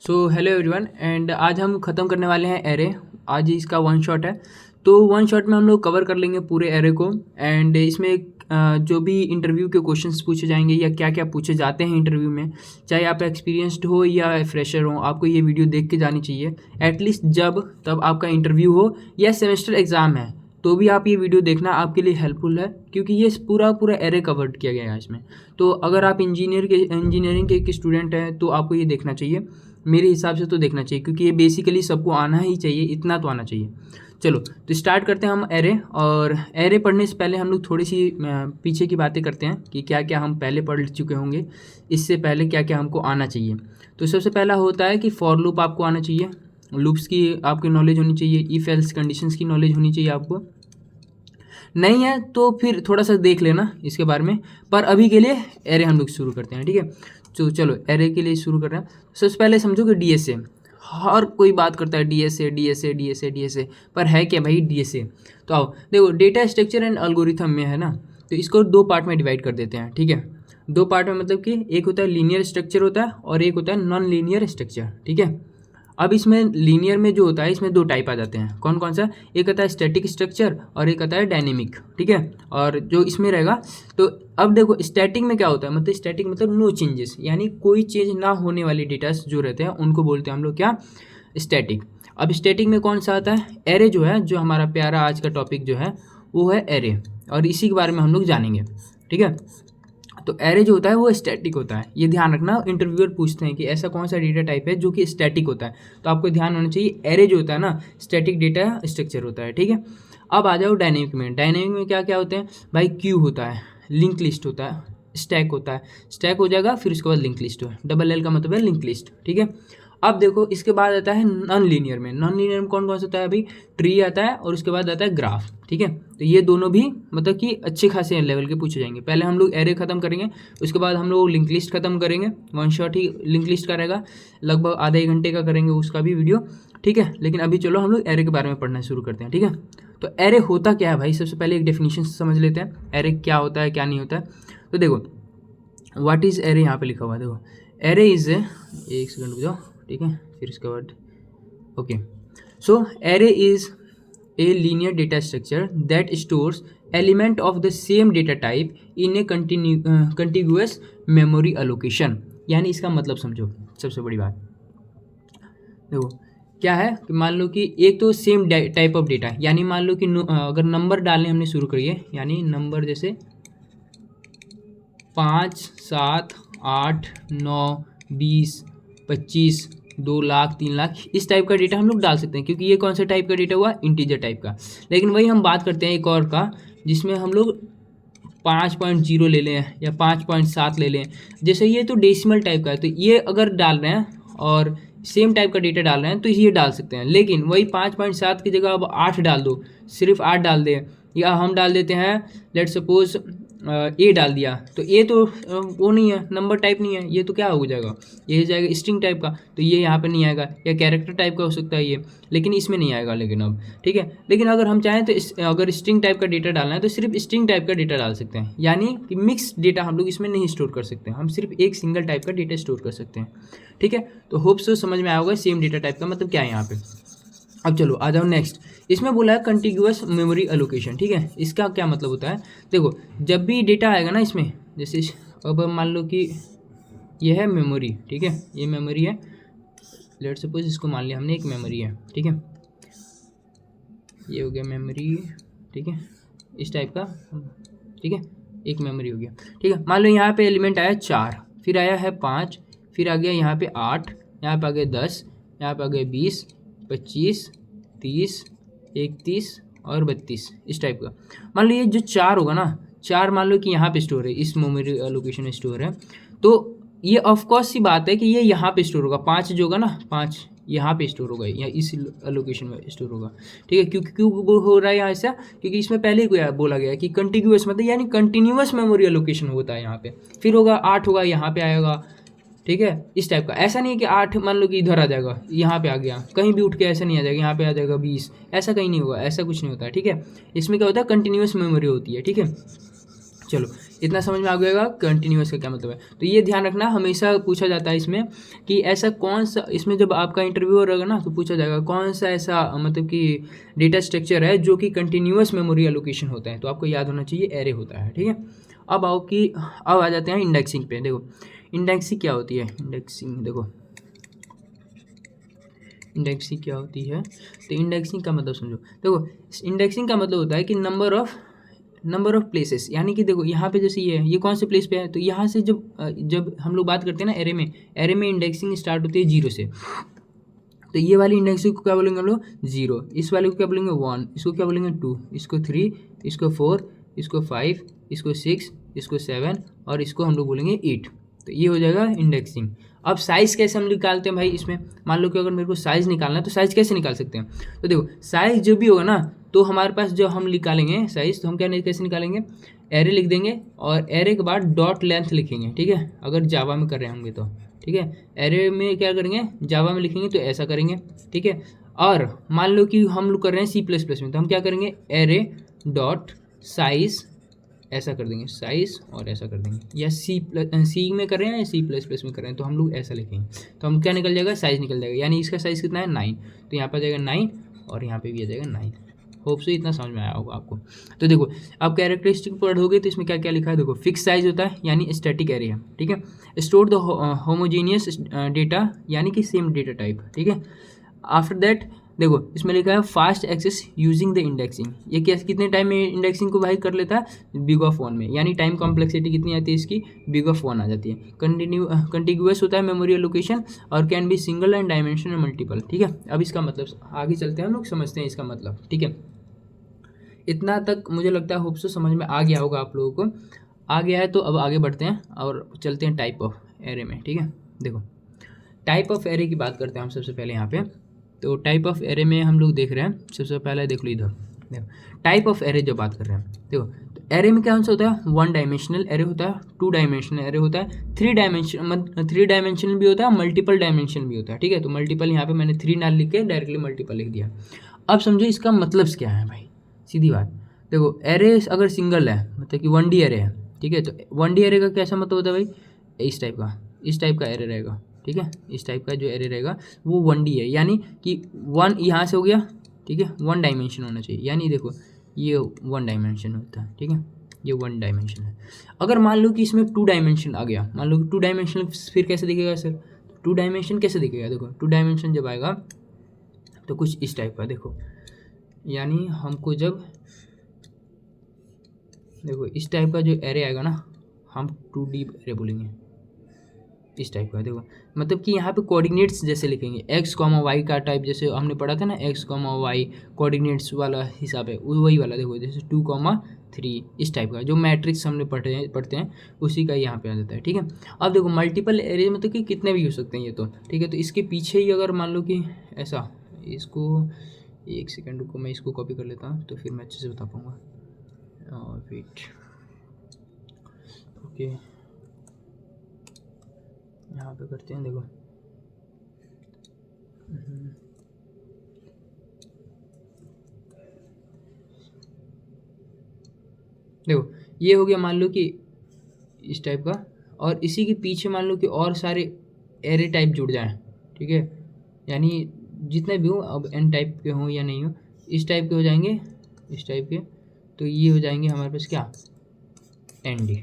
So hello everyone and आज हम ख़त्म करने वाले हैं एरे। आज इसका वन शॉट है, तो वन शॉट में हम लोग कवर कर लेंगे पूरे एरे को। एंड इसमें जो भी इंटरव्यू के क्वेश्चंस पूछे जाएंगे या क्या क्या पूछे जाते हैं इंटरव्यू में, चाहे आप एक्सपीरियंस्ड हो या फ्रेशर हो, आपको ये वीडियो देख के जानी चाहिए। एटलीस्ट जब तब आपका इंटरव्यू हो या सेमेस्टर एग्ज़ाम है तो भी आप ये वीडियो देखना आपके लिए हेल्पफुल है, क्योंकि ये पूरा एरे कवर किया गया है इसमें। तो अगर आप इंजीनियरिंग के स्टूडेंट हैं तो आपको ये देखना चाहिए, मेरे हिसाब से तो देखना चाहिए, क्योंकि ये बेसिकली सबको आना ही चाहिए, इतना तो आना चाहिए। चलो तो स्टार्ट करते हैं हम एरे। और एरे पढ़ने से पहले हम लोग थोड़ी सी पीछे की बातें करते हैं कि क्या क्या हम पहले पढ़ चुके होंगे, इससे पहले क्या क्या हमको आना चाहिए। तो सबसे पहला होता है कि फॉर लूप आपको आना चाहिए, लूप्स की आपकी नॉलेज होनी चाहिए, इफ एल्स कंडीशंस की नॉलेज होनी चाहिए आपको। नहीं है तो फिर थोड़ा सा देख लेना इसके बारे में, पर अभी के लिए एरे हम लोग शुरू करते हैं, ठीक है। तो चलो एरे के लिए शुरू कर रहे हैं। सबसे पहले समझो कि डीएसए, हर कोई बात करता है डीएसए डीएसए डीएसए डीएसए, पर है क्या भाई डीएसए। तो आओ देखो, डेटा स्ट्रक्चर एंड एल्गोरिथम में है ना, तो इसको दो पार्ट में डिवाइड कर देते हैं, ठीक है। दो पार्ट में मतलब कि एक होता है लीनियर स्ट्रक्चर होता है और एक होता है नॉन लीनियर स्ट्रक्चर, ठीक है। अब इसमें लीनियर में जो होता है, इसमें दो टाइप आ जाते हैं। कौन कौन सा? एक आता है स्टैटिक स्ट्रक्चर और एक आता है डायनेमिक, ठीक है। और जो इसमें रहेगा, तो अब देखो स्टैटिक में क्या होता है, मतलब स्टैटिक मतलब नो चेंजेस, यानी कोई चेंज ना होने वाले डेटा जो रहते हैं उनको बोलते हैं हम लोग क्या, स्टैटिक। अब स्टैटिक में कौन सा आता है? एरे जो है, जो हमारा प्यारा आज का टॉपिक जो है वो है एरे, और इसी के बारे में हम लोग जानेंगे, ठीक है। तो एरे जो होता है वो स्टैटिक होता है, ये ध्यान रखना। इंटरव्यूअर पूछते हैं कि ऐसा कौन सा डेटा टाइप है जो कि स्टैटिक होता है, तो आपको ध्यान होना चाहिए एरे जो होता है ना, स्टैटिक डेटा स्ट्रक्चर होता है, ठीक है। अब आ जाओ डायनेमिक में। डायनेमिक में क्या क्या होते हैं भाई? क्यू होता है, लिंक लिस्ट होता है, स्टैक होता है, स्टैक हो जाएगा फिर उसके बाद लिंक लिस्ट हो, डबल एल का मतलब है लिंक लिस्ट, ठीक है। अब देखो इसके बाद आता है नॉन लीनियर में। नॉन लीनियर में कौन कौन सा होता है? अभी ट्री आता है और उसके बाद आता है ग्राफ, ठीक है। तो ये दोनों भी मतलब कि अच्छे खासे लेवल के पूछे जाएंगे। पहले हम लोग एरे खत्म करेंगे, उसके बाद हम लोग लिंक लिस्ट खत्म करेंगे। वन शॉट ही लिंक लिस्ट का रहेगा, लगभग आधे एक घंटे का करेंगे उसका भी वीडियो, ठीक है। लेकिन अभी चलो हम लोग एरे के बारे में पढ़ना शुरू करते हैं, ठीक है। तो एरे होता क्या है भाई? सबसे पहले एक डेफिनेशन समझ लेते हैं, एरे क्या होता है क्या नहीं होता है। तो देखो व्हाट इज़ एरे, यहाँ पे लिखा हुआ है, देखो एरे इज़, एक सेकंड रुक जाओ, ठीक है, फिर इसके बाद okay. So array is a linear data structure that stores element of the same data type in a contiguous memory allocation। यानी इसका मतलब समझो, सबसे बड़ी बात देखो क्या है कि मान लो कि एक तो सेम टाइप ऑफ डेटा, यानी मान लो कि अगर नंबर डालने हमने शुरू करिए, यानी नंबर जैसे 5, 7, 8, 9, 20, 25, 2 लाख, 3 लाख, इस टाइप का डेटा हम लोग डाल सकते हैं, क्योंकि ये कौन सा टाइप का डेटा हुआ? इंटीजर टाइप का। लेकिन वही हम बात करते हैं एक और का, जिसमें हम लोग 5.0 ले लें या 5.7 ले लें, जैसे ये तो डेसिमल टाइप का है, तो ये अगर डाल रहे हैं और सेम टाइप का डेटा डाल रहे हैं तो ये डाल सकते हैं। लेकिन वही 5.7 की जगह अब 8 डाल दो, सिर्फ 8 डाल दें, या हम डाल देते हैं लेट सपोज ए डाल दिया, तो ये तो वो नहीं है, नंबर टाइप नहीं है, ये तो क्या हो जाएगा? ये हो जाएगा स्ट्रिंग टाइप का, तो ये यहाँ पे नहीं आएगा। या कैरेक्टर टाइप का हो सकता है ये, लेकिन इसमें नहीं आएगा। लेकिन अब ठीक है, लेकिन अगर हम चाहें तो अगर स्ट्रिंग टाइप का डेटा डालना है तो सिर्फ स्ट्रिंग टाइप का डेटा डाल सकते हैं, यानी कि मिक्स डेटा हम लोग इसमें नहीं स्टोर कर सकते, हम सिर्फ एक सिंगल टाइप का डेटा स्टोर कर सकते हैं, ठीक है। तो होप सो समझ में आया होगा सेम डेटा टाइप का मतलब क्या है यहाँ पे। अब चलो आ जाओ नेक्स्ट। इसमें बोला है कंटिग्यूअस मेमोरी एलोकेशन, ठीक है। इसका क्या मतलब होता है? देखो जब भी डेटा आएगा ना इसमें, जैसे अब मान लो कि यह है मेमोरी, ठीक है, ये मेमोरी है, लेट सपोज इसको मान लिया हमने एक मेमोरी है, ठीक है, ये हो गया मेमोरी, ठीक है, इस टाइप का, ठीक है, एक मेमोरी हो गया, ठीक है। मान लो यहाँ पे एलिमेंट आया 4, फिर आया है 5, फिर आ गया यहाँ पे 8, यहाँ पे आ गया 10, यहाँ पे आ गया 20, 25, 30, 31 और 32, इस टाइप का। मान लो ये जो 4 होगा ना, 4 मान लो कि यहाँ पे स्टोर है, इस मेमोरी लोकेशन में स्टोर है, तो ये ऑफकोर्स सी बात है कि ये यहाँ पे स्टोर होगा। 5 जो होगा ना, 5 यहाँ पे स्टोर होगा या इस लोकेशन में स्टोर होगा, ठीक है। क्यों हो रहा है यहाँ ऐसा? क्योंकि इसमें पहले ही बोला गया कि कंटिन्यूअस मतलब यानी कंटिन्यूअस मेमोरी लोकेशन होता है यहाँ पे। फिर होगा 8 होगा यहाँ पे आएगा, ठीक है, इस टाइप का। ऐसा नहीं है कि 8 मान लो कि इधर आ जाएगा, यहाँ पे आ गया, कहीं भी उठ के ऐसा नहीं आ जाएगा, यहाँ पे आ जाएगा 20, ऐसा कहीं नहीं होगा, ऐसा कुछ नहीं होता है, ठीक है। इसमें क्या होता है? कंटिन्यूअस मेमोरी होती है, ठीक है। चलो इतना समझ में आ गएगा कंटिन्यूअस का क्या मतलब है। तो ये ध्यान रखना, हमेशा पूछा जाता है इसमें कि ऐसा कौन सा, इसमें जब आपका इंटरव्यू रहेगा ना तो पूछा जाएगा कौन सा ऐसा मतलब कि डेटा स्ट्रक्चर है जो कि कंटिन्यूअस मेमोरी एलोकेशन होता है। तो आपको याद होना चाहिए एरे होता है, ठीक है। अब अब आ जाते हैं इंडेक्सिंग पे। देखो इंडेक्सिंग क्या होती है, इंडेक्सिंग क्या होती है। तो इंडेक्सिंग का मतलब समझो। देखो इंडेक्सिंग का मतलब होता है कि नंबर ऑफ प्लेसेस, यानी कि देखो यहाँ पे जैसे ये कौन से प्लेस पे है, तो यहाँ से जब हम लोग बात करते हैं ना एरे में इंडेक्सिंग स्टार्ट होती है 0 से। तो ये वाली इंडेक्सिंग को क्या बोलेंगे हम लोग 0, इस वाले को क्या बोलेंगे 1, इसको क्या बोलेंगे 2, इसको 3, इसको 4, इसको 5, इसको 6, इसको 7 और इसको हम लोग बोलेंगे 8। तो ये हो जाएगा इंडेक्सिंग। अब साइज़ कैसे हम निकालते हैं भाई इसमें, मान लो कि अगर मेरे को साइज़ निकालना है तो साइज़ कैसे निकाल सकते हैं। तो देखो साइज़ जो भी होगा ना, तो हमारे पास जो हम निकालेंगे साइज़, तो हम कैसे निकालेंगे, एरे लिख देंगे और एरे के बाद डॉट लेंथ लिखेंगे, ठीक है, अगर जावा में कर रहे होंगे तो, ठीक है। एरे में क्या करेंगे, जावा में लिखेंगे तो ऐसा करेंगे, ठीक है। और मान लो कि हम लोग कर रहे हैं C++ में, तो हम क्या करेंगे, एरे डॉट साइज़ ऐसा कर देंगे, साइज़ और ऐसा कर देंगे, या सी में कर रहे हैं या C++ में कर रहे हैं तो हम लोग ऐसा लिखेंगे। तो हम क्या निकल जाएगा, साइज़ निकल जाएगा, यानी इसका साइज़ कितना है 9, तो यहाँ पर आ जाएगा 9 और यहाँ पे भी आ जाएगा 9। होप से इतना समझ में आया होगा आपको। तो देखो अब कैरेक्टरिस्टिक पढ़ोगे तो इसमें क्या क्या लिखा है, देखो फिक्स साइज होता है यानी स्टैटिक एरे है, ठीक है। स्टोर द होमोजेनियस डेटा यानी कि सेम डेटा टाइप, ठीक है। आफ्टर दैट देखो इसमें लिखा है fast access using the indexing, ये कितने टाइम में इंडेक्सिंग को भाई कर लेता है, बिग ऑफ 1 में, यानी टाइम कॉम्प्लेक्सिटी कितनी आती है इसकी, बिग ऑफ 1 आ जाती है। कंटिन्यूअस होता है मेमोरी एलोकेशन और can be single and dimensional multiple, ठीक है। अब इसका मतलब आगे चलते हैं हम लोग समझते हैं इसका मतलब, ठीक है। इतना तक मुझे लगता है होप से समझ में आ गया होगा आप लोगों को, आ गया है तो अब आगे बढ़ते हैं और चलते हैं टाइप ऑफ एरे में, ठीक है। देखो टाइप ऑफ एरे की बात करते हैं हम सबसे पहले यहाँ पे। तो टाइप ऑफ एरे में हम लोग देख रहे हैं, सबसे पहले देख लो इधर, देखो टाइप ऑफ एरे जो बात कर रहे हैं, देखो तो एरे में क्या होता है, 1 डायमेंशनल एरे होता है, 2 डायमेंशनल एरे होता है, 3 डायमेंशनल भी होता है, मल्टीपल डायमेंशनल भी होता है, ठीक है। तो मल्टीपल यहाँ पे मैंने 3 ना लिख के डायरेक्टली मल्टीपल लिख दिया। अब समझो इसका मतलब क्या है भाई, सीधी बात। देखो एरे अगर सिंगल है मतलब कि 1D एरे है, ठीक है, तो 1D एरे का कैसा मतलब होता है भाई, इस टाइप का एरे रहेगा, ठीक है। इस टाइप का जो एरे रहेगा वो 1D है, यानी कि 1 यहाँ से हो गया, ठीक है, 1 डायमेंशन होना चाहिए, यानी देखो ये 1 डायमेंशन होता है, ठीक है, ये 1 डायमेंशन है। अगर मान लो कि इसमें 2 डायमेंशन आ गया, मान लो कि 2 डायमेंशन फिर कैसे दिखेगा सर, 2 डायमेंशन कैसे दिखेगा, देखो 2 डायमेंशन जब आएगा तो कुछ इस टाइप का, देखो यानी हमको जब देखो इस टाइप का जो एरे आएगा ना, हम 2D एरे बोलेंगे, इस टाइप का। देखो मतलब कि यहाँ पे कोऑर्डिनेट्स जैसे लिखेंगे, x, y का टाइप, जैसे हमने पढ़ा था ना x, y कोऑर्डिनेट्स वाला हिसाब है, वही वाला। देखो जैसे 2, 3 इस टाइप का जो मैट्रिक्स हमने पढ़ते हैं उसी का यहाँ पे आ जाता है, ठीक है। अब देखो मल्टीपल एरे मतलब कि कितने भी हो सकते हैं ये तो, ठीक है। तो इसके पीछे ही अगर मान लो कि ऐसा, इसको एक सेकेंड रुको, मैं इसको कॉपी कर लेता हूँ तो फिर मैं अच्छे से बता पाऊँगा। और वेट, ओके यहाँ पे करते हैं, देखो देखो ये हो गया मान लो कि इस टाइप का, और इसी के पीछे मान लो कि और सारे एरे टाइप जुड़ जाएं, ठीक है, यानी जितने भी हो, अब n टाइप के हों या नहीं हो, इस टाइप के हो जाएंगे, इस टाइप के, तो ये हो जाएंगे हमारे पास क्या, ND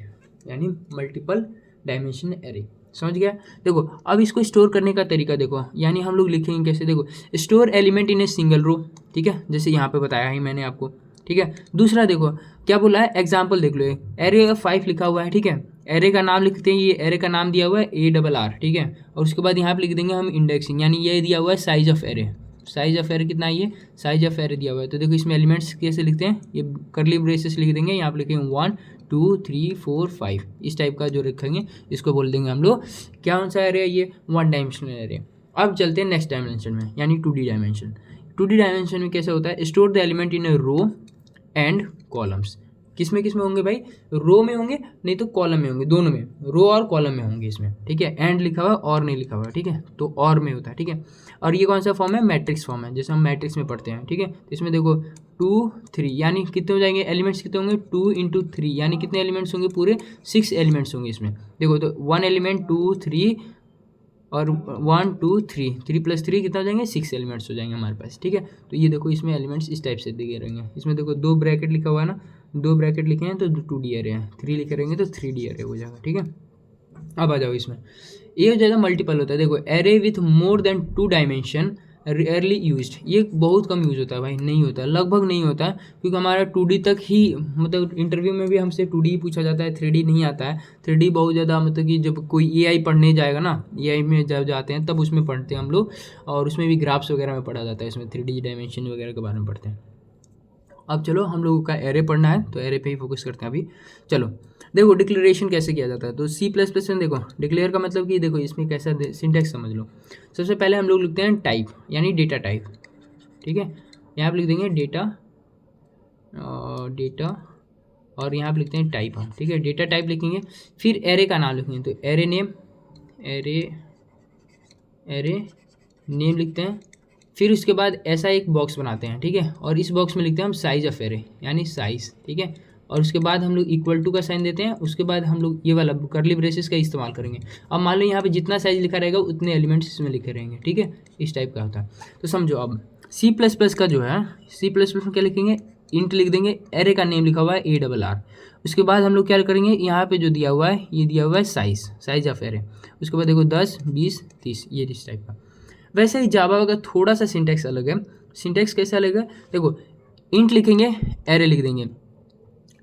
यानी मल्टीपल डायमेंशन एरे। समझ गया। देखो अब इसको स्टोर करने का तरीका देखो, यानी हम लोग लिखेंगे कैसे, देखो store element in a single row, ठीक है, जैसे यहाँ पे बताया ही मैंने आपको, ठीक है। दूसरा देखो क्या बोला है, एग्जाम्पल देख लो, एरे 5 लिखा हुआ है, ठीक है, एरे का नाम लिखते हैं, ये एरे का नाम दिया हुआ है ARR, ठीक है, और उसके बाद यहाँ पे लिख देंगे हम इंडेक्सिंग, यानी ये दिया हुआ है size of array, size of array कितना है, ये साइज ऑफ एरे दिया हुआ है। तो देखो इसमें एलिमेंट्स कैसे लिखते हैं, ये करली ब्रेसेस लिख देंगे, यहाँ पे लिखेंगे 1 2 3 4 5 इस टाइप का जो रखेंगे, इसको बोल देंगे हम लोग क्या कौन सा एरे है, ये 1 डायमेंशनल एरे। अब चलते हैं नेक्स्ट डायमेंशन में, यानी 2D डायमेंशन। 2D डायमेंशन में कैसे होता है, store the element in a row and columns. किस में होंगे भाई, रो में होंगे, नहीं तो कॉलम में होंगे, दोनों में, रो और कॉलम में होंगे इसमें, ठीक है। एंड लिखा हुआ और नहीं लिखा हुआ, ठीक है, तो और में होता है, ठीक है। और ये कौन सा फॉर्म है, मैट्रिक्स फॉर्म है, जैसे हम मैट्रिक्स में पढ़ते हैं, ठीक है। तो इसमें देखो 2 3 यानी कितने हो जाएंगे एलिमेंट्स, कितने होंगे 2 इंटू 3 यानी कितने एलिमेंट्स होंगे, पूरे 6 एलिमेंट्स होंगे इसमें। देखो तो 1 एलिमेंट 2 3 और 1 2 3 3 + 3 कितना हो जाएंगे, 6 एलिमेंट्स हो जाएंगे हमारे पास, ठीक है। तो ये देखो इसमें एलिमेंट्स इस टाइप से दिए रहेंगे। इसमें देखो 2 ब्रैकेट लिखा हुआ है ना, 2 ब्रैकेट लिखे हैं तो 2D एरे है, 3 लिखे रहेंगे तो 3D एरे हो जाएगा, ठीक है। अब आ जाओ इसमें, ये हो जाएगा मल्टीपल होता है। देखो array with more than 2 dimension rarely used, ये बहुत कम यूज़ होता है भाई, नहीं होता है, लगभग नहीं होता है, क्योंकि हमारा 2D तक ही, मतलब इंटरव्यू में भी हमसे 2D ही पूछा जाता है, 3D नहीं आता है। 3D बहुत ज़्यादा, मतलब कि जब कोई AI पढ़ने जाएगा ना, AI में जब जाते हैं तब उसमें पढ़ते हैं हम लोग, और उसमें भी ग्राफ्स वगैरह में पढ़ा जाता है, इसमें 3D डायमेंशन वगैरह के बारे में पढ़ते हैं। अब चलो हम लोगों का एरे पढ़ना है, तो एरे पे ही फोकस करते हैं अभी। चलो देखो डिक्लेरेशन कैसे किया जाता है, तो C++ में देखो डिक्लेयर का मतलब कि देखो इसमें कैसा सिंटैक्स समझ लो। सबसे पहले हम लोग लिखते हैं टाइप, यानी डेटा टाइप, ठीक है। यहाँ पे लिख देंगे डेटा और यहाँ पे लिखते हैं टाइप हम, ठीक है। डेटा टाइप लिखेंगे, फिर एरे का नाम लिखेंगे, तो एरे नेम लिखते हैं। फिर उसके बाद ऐसा एक बॉक्स बनाते हैं, ठीक है, और इस बॉक्स में लिखते हैं हम साइज ऑफ एरे, यानी साइज, ठीक है। और उसके बाद हम लोग इक्वल टू का साइन देते हैं, उसके बाद हम लोग ये वाला कर्ली ब्रेसेस का इस्तेमाल करेंगे। अब मान लो यहाँ पे जितना साइज लिखा रहेगा उतने एलिमेंट्स इसमें लिखे रहेंगे, ठीक है, इस टाइप का होता है। तो समझो अब C++ का जो है, C++ में क्या लिखेंगे, इंट लिख देंगे, एरे का नेम लिखा हुआ है ARR। उसके बाद हम लोग क्या करेंगे, यहाँ पे जो दिया हुआ है, ये दिया हुआ है साइज ऑफ एरे। उसके बाद देखो 10 20 30, ये इस टाइप का। वैसे ही जावा का थोड़ा सा सिंटैक्स अलग है। सिंटैक्स कैसे अलग है, देखो इंट लिखेंगे, एरे लिख देंगे,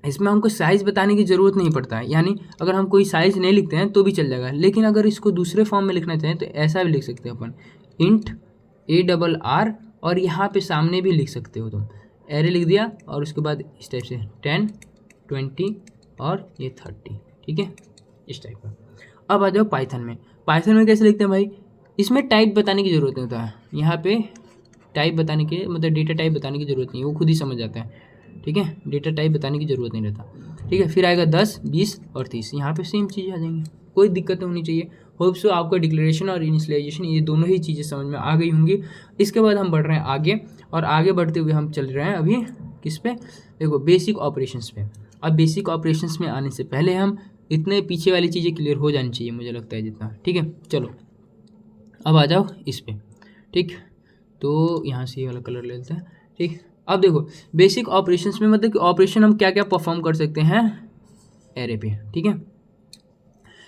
इसमें हमको साइज़ बताने की ज़रूरत नहीं पड़ता है, यानी अगर हम कोई साइज़ नहीं लिखते हैं तो भी चल जाएगा। लेकिन अगर इसको दूसरे फॉर्म में लिखना चाहें तो ऐसा भी लिख सकते हैं अपन, इंट ARR, और यहाँ पे सामने भी लिख सकते हो तुम, एरे लिख दिया और उसके बाद इस टाइप से 10 20 और ये 30, ठीक है, इस टाइप का। अब आ जाओ पाइथन में कैसे लिखते हैं भाई, इसमें टाइप बताने की ज़रूरत नहीं होता है, यहाँ पे टाइप बताने के, मतलब डेटा टाइप बताने की ज़रूरत नहीं है, वो खुद ही समझ जाता है, ठीक है, डेटा टाइप बताने की ज़रूरत नहीं रहता, ठीक है। फिर आएगा 10 20 और 30, यहाँ पे सेम चीज़ आ जाएंगी, कोई दिक्कत नहीं होनी चाहिए। होप सो आपको डिक्लेरेशन और इनिशियलाइजेशन ये दोनों ही चीज़ें समझ में आ गई होंगी। इसके बाद हम बढ़ रहे हैं आगे, और आगे बढ़ते हुए हम चल रहे हैं अभी किस पे, देखो बेसिक ऑपरेशंस पे। अब बेसिक ऑपरेशंस में आने से पहले हम इतने पीछे वाली चीज़ें क्लियर हो जानी चाहिए, मुझे लगता है जितना, ठीक है। चलो अब आ जाओ इस पे, ठीक, तो यहाँ से ये वाला कलर ले लेते हैं, ठीक। अब देखो बेसिक ऑपरेशंस में, मतलब कि ऑपरेशन हम क्या क्या परफॉर्म कर सकते हैं एरे पे, ठीक है।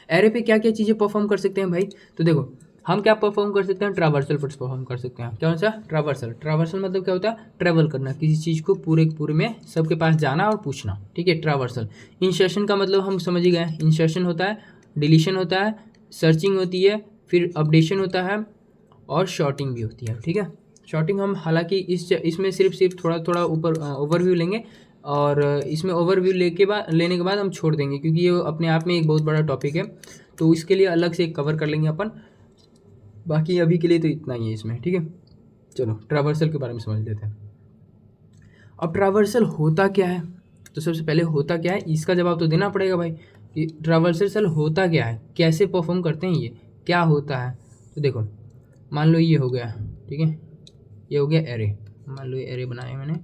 एरे पे क्या क्या चीज़ें परफॉर्म कर सकते हैं भाई, तो देखो हम क्या परफॉर्म कर सकते हैं, ट्रावर्सल परफॉर्म कर सकते हैं। कौन सा, ट्रावर्सल मतलब क्या होता है, ट्रैवल करना, किसी चीज़ को पूरे में सबके पास जाना और पूछना, ठीक है, ट्रावर्सल। इंसर्शन का मतलब हम समझ ही गए, इंसर्शन होता है, डिलीशन होता है, सर्चिंग होती है, फिर अपडेशन होता है, और शॉर्टिंग भी होती है, ठीक है। शॉर्टिंग हम हालांकि इसमें सिर्फ थोड़ा ऊपर ओवरव्यू लेंगे, और इसमें ओवरव्यू लेने के बाद हम छोड़ देंगे, क्योंकि ये अपने आप में एक बहुत बड़ा टॉपिक है, तो इसके लिए अलग से कवर कर लेंगे अपन। बाकी अभी के लिए तो इतना ही है इसमें, ठीक है। चलो ट्रावर्सल के बारे में समझ लेते हैं। अब ट्रावर्सल होता क्या है, तो सबसे पहले होता क्या है इसका जवाब तो देना पड़ेगा भाई, कि ट्रावर्सल होता क्या है, कैसे परफॉर्म करते हैं, ये क्या होता है। तो देखो मान लो ये हो गया, ठीक है, ये हो गया एरे, मान लो ये एरे बनाया मैंने,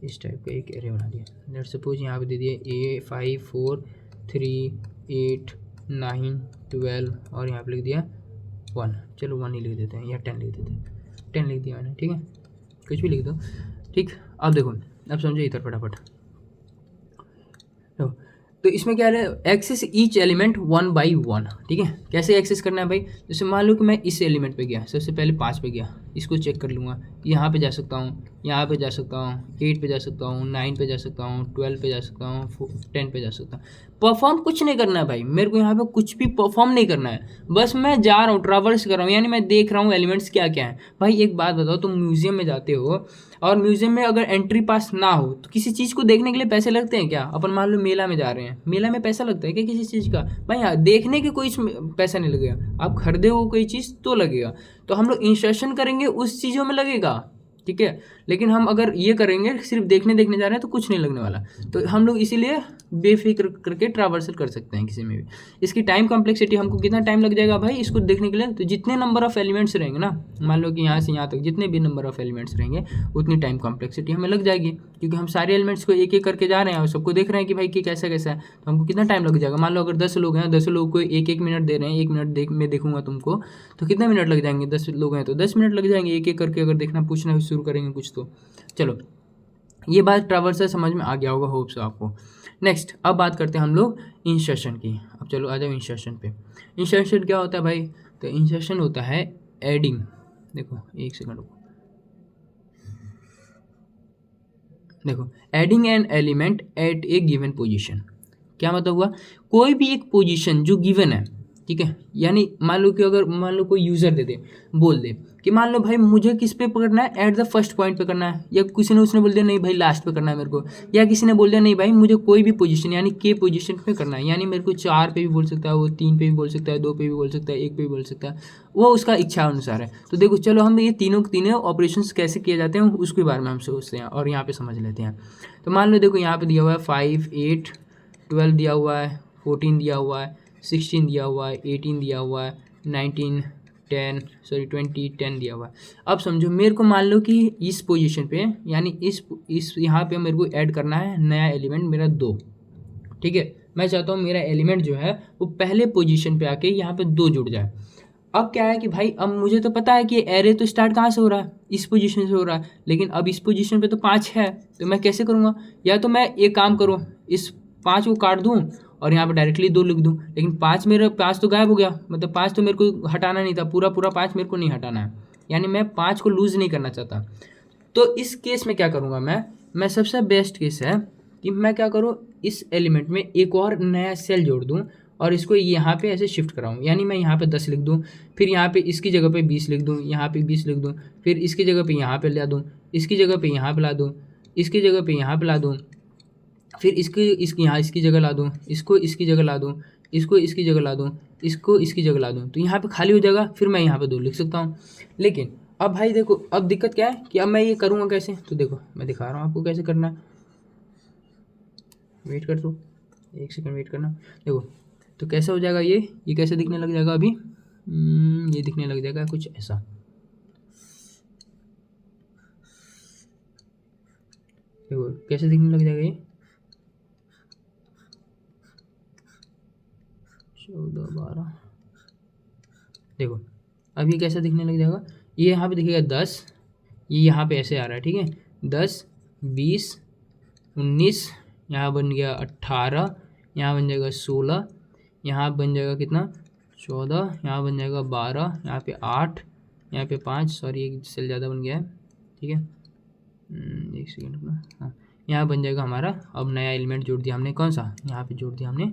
इस टाइप का एक एरे बना दिया। लेट सपोज यहाँ पे दे दिया 5 4 3 8 9 12 और यहाँ पे लिख दिया 1, चलो 1 ही लिख देते हैं, या 10 लिख देते हैं, 10 लिख दिया मैंने, ठीक है, कुछ भी लिख दो, ठीक। अब देखो, अब समझो इधर फटाफट, तो इसमें क्या है, एक्सेस ईच एलिमेंट 1 by 1, ठीक है। कैसे एक्सेस करना है भाई, जैसे मान लो कि मैं इस एलिमेंट पे गया, सबसे पहले 5 पे गया, इसको चेक कर लूँगा, यहाँ पे जा सकता हूँ, यहाँ पे जा सकता हूँ, 8 पे जा सकता हूँ, 9 पे जा सकता हूँ, 12 पे जा सकता हूँ, 10 पे जा सकता हूँ। परफॉर्म कुछ नहीं करना है भाई, मेरे को यहाँ पे कुछ भी परफॉर्म नहीं करना है, बस मैं जा रहा हूँ, ट्रैवर्स कर रहा हूँ, यानी मैं देख रहा हूँ एलिमेंट्स क्या क्या है। भाई एक बात बताओ, तुम म्यूजियम में जाते हो और म्यूजियम में अगर एंट्री पास ना हो तो किसी चीज़ को देखने के लिए पैसे लगते हैं क्या। अपन मान लो मेला में जा रहे हैं, मेला में पैसा लगता है क्या किसी चीज़ का, भाई हाँ, देखने के कोई पैसा नहीं लगेगा, आप खरीदे हो कोई चीज़ तो लगेगा। तो हम लोग इंसर्शन करेंगे उस चीज़ों में लगेगा, ठीक है। लेकिन हम अगर ये करेंगे सिर्फ देखने जा रहे हैं तो कुछ नहीं लगने वाला। तो हम लोग इसीलिए बेफिक्र करके ट्रैवर्सल कर सकते हैं किसी में भी। इसकी टाइम कॉम्प्लेक्सिटी हमको कितना टाइम लग जाएगा भाई इसको देखने के लिए, तो जितने नंबर ऑफ एलिमेंट्स रहेंगे ना, मान लो कि यहाँ से यहाँ तक जितने भी नंबर ऑफ एलिमेंट्स रहेंगे उतनी टाइम कॉम्प्लेक्सिटी हमें लग जाएगी, क्योंकि हम सारे एलिमेंट्स को एक एक करके जा रहे हैं और सबको देख रहे हैं कि भाई कि कैसा कैसा है। तो हमको कितना टाइम लग जाएगा। मान लो अगर 10 लोग हैं, 10 लोगों को एक एक मिनट दे रहे हैं, 1 मिनट मैं देखूंगा तुमको, तो कितने मिनट लग जाएंगे। 10 लोग हैं तो 10 मिनट लग जाएंगे एक एक करके अगर देखना पूछना शुरू करेंगे कुछ तो। चलो ये बात ट्रैवर्सल समझ में आ गया होगा होप सो आपको। नेक्स्ट अब बात करते हैं हम लोग इंसर्शन की। अब चलो आ जाओ इंसर्शन पे। इंसर्शन क्या होता है भाई, तो इंसर्शन होता है एडिंग, देखो एक सेकंड रुको, देखो adding an element at a given position. क्या मतलब हुआ, कोई भी एक पोजीशन जो गिवन है, ठीक है, यानी मान लो कि अगर मान लो कोई यूज़र दे दे, बोल दे कि मान लो भाई मुझे किस पे करना है, एट द फर्स्ट पॉइंट पे करना है, या किसी ने उसने बोल दिया नहीं भाई लास्ट पे करना है मेरे को, या किसी ने बोल दिया नहीं भाई मुझे कोई भी पोजीशन यानी के पोजीशन पे करना है, यानी मेरे को 4 पे भी बोल सकता है, वो 3 पे भी बोल सकता है, 2 पे भी बोल सकता है, 1 पे भी बोल सकता है, वो उसका इच्छा अनुसार है। तो देखो चलो हम ये तीनों ऑपरेशंस कैसे किए जाते हैं उसके बारे में हम सोचते हैं और यहाँ पे समझ लेते हैं। तो मान लो देखो यहाँ पे दिया हुआ है 5, 8, 12 दिया हुआ है, 14 दिया हुआ है, 16 दिया हुआ है, 18 दिया हुआ है, 19, 20, 10 दिया हुआ है। अब समझो मेरे को मान लो कि इस पोजीशन पे यानी इस यहाँ पे मेरे को ऐड करना है नया एलिमेंट मेरा 2, ठीक है। मैं चाहता हूँ मेरा एलिमेंट जो है वो पहले पोजीशन पे आके यहाँ पे 2 जुड़ जाए। अब क्या है कि भाई अब मुझे तो पता है कि एरे तो स्टार्ट कहाँ से हो रहा है, इस पोजीशन से हो रहा है, लेकिन अब इस पोजीशन पे तो 5 है, तो मैं कैसे करूँगा। या तो मैं एक काम करूँ, इस 5 को काट दूँ और यहाँ पे डायरेक्टली 2 लिख दूँ, लेकिन 5 तो गायब हो गया, मतलब 5 तो मेरे को हटाना नहीं था, पूरा 5 मेरे को नहीं हटाना है, यानी मैं 5 को लूज़ नहीं करना चाहता। तो इस केस में क्या करूँगा मैं सबसे बेस्ट केस है कि मैं क्या करूँ, इस एलिमेंट में एक और नया सेल जोड़ दूँ और इसको यहाँ पे ऐसे शिफ्ट कराऊँ, यानी मैं यहाँ पे 10 लिख दूँ, फिर यहाँ पे इसकी जगह पे 20 लिख दूँ, यहाँ पे 20 लिख दूँ, फिर इसकी जगह पे यहाँ पे ला दूँ, इसकी जगह पे यहाँ पे ला दूँ, इसकी जगह पे यहाँ पे ला दूँ, फिर इसकी यहाँ इसकी जगह ला दूँ, इसको इसकी जगह ला दूँ, इसको इसकी जगह ला दूँ, इसको इसकी जगह ला दूँ, तो यहाँ पे खाली हो जाएगा, फिर मैं यहाँ पे 2 लिख सकता हूँ। लेकिन अब भाई देखो अब दिक्कत क्या है कि अब मैं ये करूँगा कैसे, तो देखो मैं दिखा रहा हूँ आपको कैसे करना है। वेट कर दो 1 सेकंड वेट करना। देखो तो कैसा हो जाएगा, ये कैसे दिखने लग जाएगा अभी, ये दिखने लग जाएगा कुछ ऐसा। देखो कैसे दिखने लग जाएगा ये 14, 12। देखो अब ये कैसा दिखने लग जाएगा, ये यहाँ पे दिखेगा 10, ये यहाँ पे ऐसे आ रहा है, ठीक है, 10, 20, 19, यहाँ बन गया 18, यहाँ बन जाएगा 16, यहाँ बन जाएगा कितना 14, यहाँ बन जाएगा 12, यहाँ पे 8, यहाँ पे 5, सॉरी एक सेल ज़्यादा बन गया है, ठीक है, 1 सेकेंड अपना, हाँ यहाँ बन जाएगा हमारा। अब नया एलिमेंट जोड़ दिया हमने, कौन सा, यहाँ पे जोड़ दिया हमने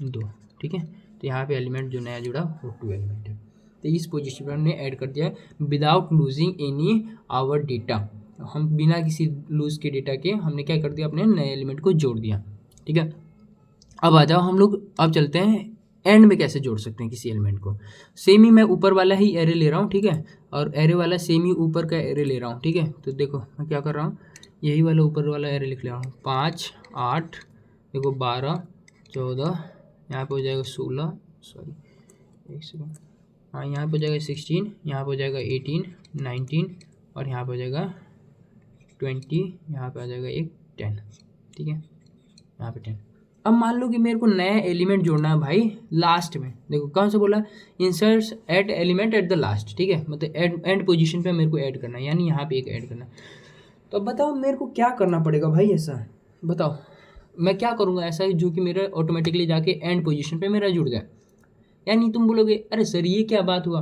2, ठीक है। तो यहाँ पे एलिमेंट जो नया जुड़ा वो 2 एलिमेंट है। तो इस पोजीशन पर हमने ऐड कर दिया without losing any our data, हम बिना किसी लूज के डेटा के हमने क्या कर दिया, अपने नए एलिमेंट को जोड़ दिया, ठीक है। अब आ जाओ हम लोग अब चलते हैं एंड में कैसे जोड़ सकते हैं किसी एलिमेंट को। सेम ही मैं ऊपर वाला ही एरे ले रहा हूँ, ठीक है, और एरे वाला सेम ही ऊपर का एरे ले रहा हूँ, ठीक है। तो देखो मैं क्या कर रहा हूँ, यही वाला ऊपर वाला एरे लिख ले रहा हूँ, 5, 8, देखो 12, 14, यहाँ पे हो जाएगा 16, सॉरी 1 सेकेंड, हाँ यहाँ पे हो जाएगा 16, यहाँ पे हो जाएगा 18, 19 और यहाँ पे हो जाएगा 20, यहाँ पे आ जाएगा एक 10, ठीक है, यहाँ पे 10। अब मान लो कि मेरे को नया एलिमेंट जोड़ना है भाई लास्ट में, देखो कौन सा बोला, insert add element at the last, ठीक है, मतलब एंड पोजीशन पे मेरे को ऐड करना है, यानी यहाँ पे एक ऐड करना है। तो अब बताओ मेरे को क्या करना पड़ेगा भाई, ऐसा बताओ मैं क्या करूँगा ऐसा जो कि मेरा ऑटोमेटिकली जाके एंड पोजीशन पे मेरा जुड़ जाए। यानी तुम बोलोगे अरे सर ये क्या बात हुआ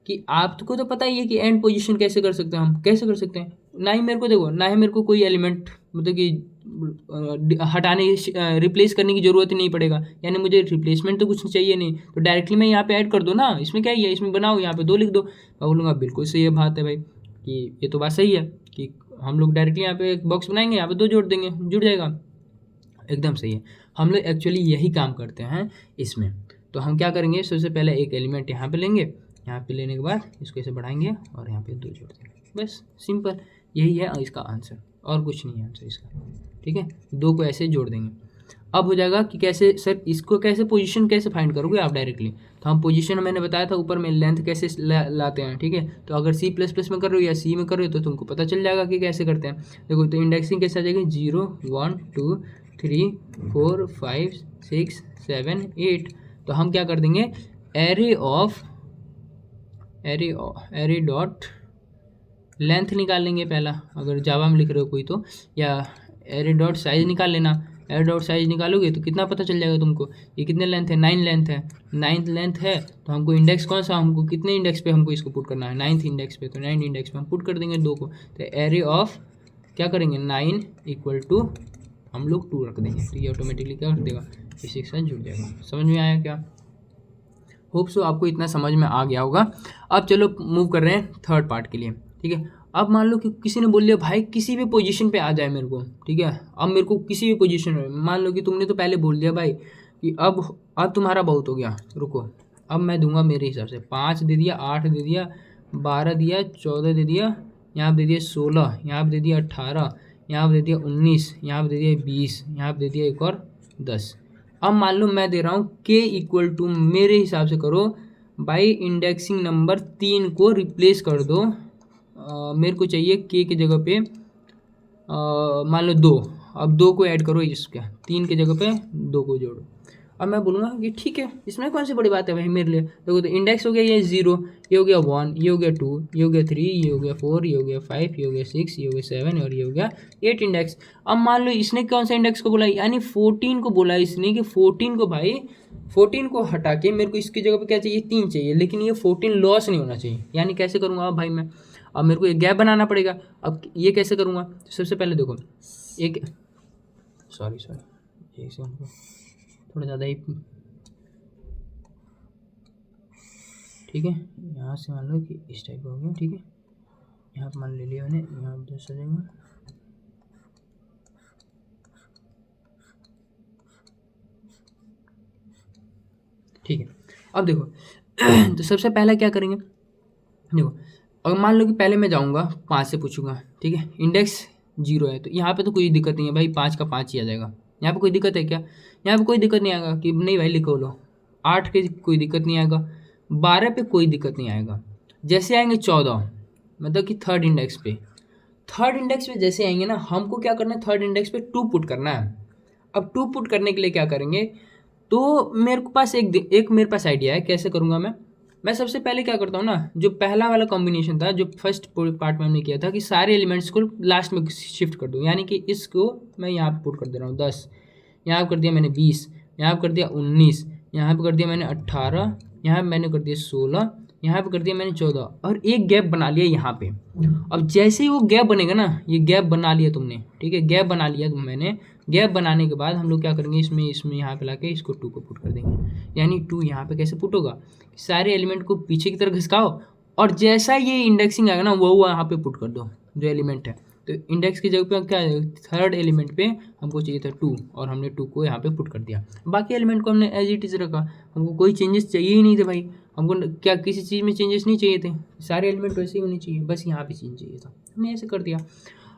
कि आपको तो पता ही है कि एंड पोजीशन कैसे कर सकते हैं, हम कैसे कर सकते हैं, ना ही मेरे को देखो ना ही मेरे को कोई एलिमेंट मतलब कि हटाने रिप्लेस करने की ज़रूरत ही नहीं पड़ेगा, यानी मुझे रिप्लेसमेंट तो कुछ चाहिए नहीं, तो डायरेक्टली मैं यहाँ पे ऐड कर दो ना, इसमें क्या ही है, इसमें बनाओ यहाँ पे 2 लिख दो। मैं बोलूँगा बिल्कुल सही है बात है भाई, कि ये तो बात सही है कि हम लोग डायरेक्टली यहाँ पे एक बॉक्स बनाएंगे, यहाँ पे 2 जोड़ देंगे, जुड़ जाएगा, एकदम सही है। हम लोग एक्चुअली यही काम करते हैं इसमें। तो हम क्या करेंगे, सबसे पहले एक एलिमेंट यहाँ पे लेंगे, यहाँ पे लेने के बाद इसको ऐसे बढ़ाएंगे और यहाँ पे 2 जोड़ देंगे, बस सिंपल। यही है इसका आंसर, और कुछ नहीं है आंसर इसका। ठीक है, 2 को ऐसे जोड़ देंगे। अब हो जाएगा कि कैसे सर इसको कैसे पोजीशन कैसे फाइंड करोगे आप डायरेक्टली, तो हम पोजीशन मैंने बताया था ऊपर में लेंथ कैसे लाते हैं। ठीक है, तो अगर C++ में कर रहे हो या C में कर रहे हो तो तुमको पता चल जाएगा कि कैसे करते हैं। देखो तो इंडेक्सिंग कैसे आ जाएगी, 0 1 2 3 4 5 6 7 8। तो हम क्या कर देंगे, एरे डॉट लेंथ निकाल लेंगे पहला, अगर जावा में लिख रहे हो कोई तो, या एरे डॉट साइज निकाल लेना। एरे डॉट साइज निकालोगे तो कितना पता चल जाएगा तुमको, ये कितने लेंथ है, 9 लेंथ है। 9 लेंथ है तो हमको इंडेक्स कौन सा, हमको कितने इंडेक्स पे हमको इसको पुट करना है, 9th इंडेक्स पे, तो 9 इंडेक्स पे हम पुट कर देंगे 2 को। तो एरे ऑफ क्या करेंगे 9 इक्वल टू हम लोग 2 रख देंगे, तो ये ऑटोमेटिकली क्या कर देगा, इसी के साथ जुड़ जाएगा। समझ में आया क्या? होप सो आपको इतना समझ में आ गया होगा। अब चलो मूव कर रहे हैं थर्ड पार्ट के लिए। ठीक है, अब मान लो कि किसी ने बोल दिया भाई किसी भी पोजीशन पे आ जाए मेरे को। ठीक है, अब मेरे को किसी भी पोजीशन में, मान लो कि तुमने तो पहले बोल दिया भाई कि अब तुम्हारा बहुत हो गया, रुको अब मैं दूंगा मेरे हिसाब से 5 दे दिया, 8 दे दिया, 12 दिया, 14 दे दिया, यहाँ पे दे दिया 16, यहाँ पे दे दिया 18, यहाँ पे दे दिया 19, यहाँ पे दे दिया 20, यहाँ पे दे दिया एक और 10। अब मान लो मैं दे रहा हूँ k इक्वल टू, मेरे हिसाब से करो भाई, इंडेक्सिंग नंबर 3 को रिप्लेस कर दो। मेरे को चाहिए k की जगह पे मान लो 2। अब 2 को ऐड करो इसके, 3 की जगह पे 2 को जोड़ो। अब मैं बोलूँगा कि ठीक है, इसमें कौन सी बड़ी बात है भाई मेरे लिए। देखो तो इंडेक्स हो गया ये 0, ये हो गया 1, ये हो गया 2, ये हो गया 3, ये हो गया 4, ये हो गया 5, ये हो गया 6, ये हो गया 7 और ये हो गया 8 इंडेक्स। अब मान लो इसने कौन सा इंडेक्स को बोला, यानी 14 को बोला इसने कि 14 को भाई 14 को हटा के मेरे को इसकी जगह पे क्या चाहिए, 3 चाहिए, लेकिन ये 14 लॉस नहीं होना चाहिए। यानी कैसे करूँगा भाई मैं, अब मेरे को एक गैप बनाना पड़ेगा। अब ये कैसे करूँगा, तो सबसे पहले देखो एक सॉरी एक से हमको थोड़ा ज़्यादा ही, ठीक है, यहाँ से मान लो कि इस टाइप का हो गया। ठीक है, यहाँ पर मान ले लिया मैंने, यहाँ पर दूसरा जगह, ठीक है। अब देखो तो सबसे पहला क्या करेंगे, देखो अगर मान लो कि पहले मैं जाऊँगा 5 से पूछूंगा। ठीक है, इंडेक्स 0 है तो यहाँ पे तो कोई दिक्कत नहीं है भाई, 5 का 5 ही आ जाएगा। यहाँ पे कोई दिक्कत है क्या, यहाँ पे कोई दिक्कत नहीं आएगा कि नहीं भाई लिखो लो। 8 के कोई दिक्कत नहीं आएगा, 12 पे कोई दिक्कत नहीं आएगा। जैसे आएंगे 14, मतलब कि थर्ड इंडेक्स पे जैसे आएंगे ना, हमको क्या करना है, थर्ड इंडेक्स पे 2 पुट करना है। अब 2 पुट करने के लिए क्या करेंगे, तो मेरे पास एक मेरे पास आइडिया है कैसे करूँगा मैं सबसे पहले क्या करता हूँ ना, जो पहला वाला कॉम्बिनेशन था जो फर्स्ट पार्ट में हमने किया था कि सारे एलिमेंट्स को लास्ट में शिफ्ट कर दूँ, यानी कि इसको मैं यहाँ पे पुट कर दे रहा हूँ 10, यहाँ पर कर दिया मैंने 20, यहाँ पर कर दिया 19, यहाँ पर कर दिया मैंने 18, यहाँ पर मैंने कर दिया 16, यहाँ पे कर दिया मैंने 14 और एक गैप बना लिया यहाँ पे। अब जैसे ही वो गैप बनेगा ना, ये गैप बना लिया तुमने, ठीक है, गैप बना लिया मैंने। गैप बनाने के बाद हम लोग क्या करेंगे, इसमें यहाँ पे लाके इसको 2 को पुट कर देंगे। यानी 2 यहाँ पे कैसे पुट होगा, सारे एलिमेंट को पीछे की तरफ घिसकाओ और जैसा ये इंडेक्सिंग आएगा ना वो यहाँ पे पुट कर दो जो एलिमेंट है। तो इंडेक्स की जगह पे क्या है, थर्ड एलिमेंट पे हमको चाहिए था 2 और हमने 2 को यहाँ पे पुट कर दिया। बाकी एलिमेंट को हमने एज इट इज रखा, हमको कोई चेंजेस चाहिए ही नहीं थे भाई, हमको क्या किसी चीज़ में चेंजेस नहीं चाहिए थे, सारे एलिमेंट वैसे ही होने चाहिए, बस यहाँ पे चेंज चाहिए था, हमने ऐसे कर दिया।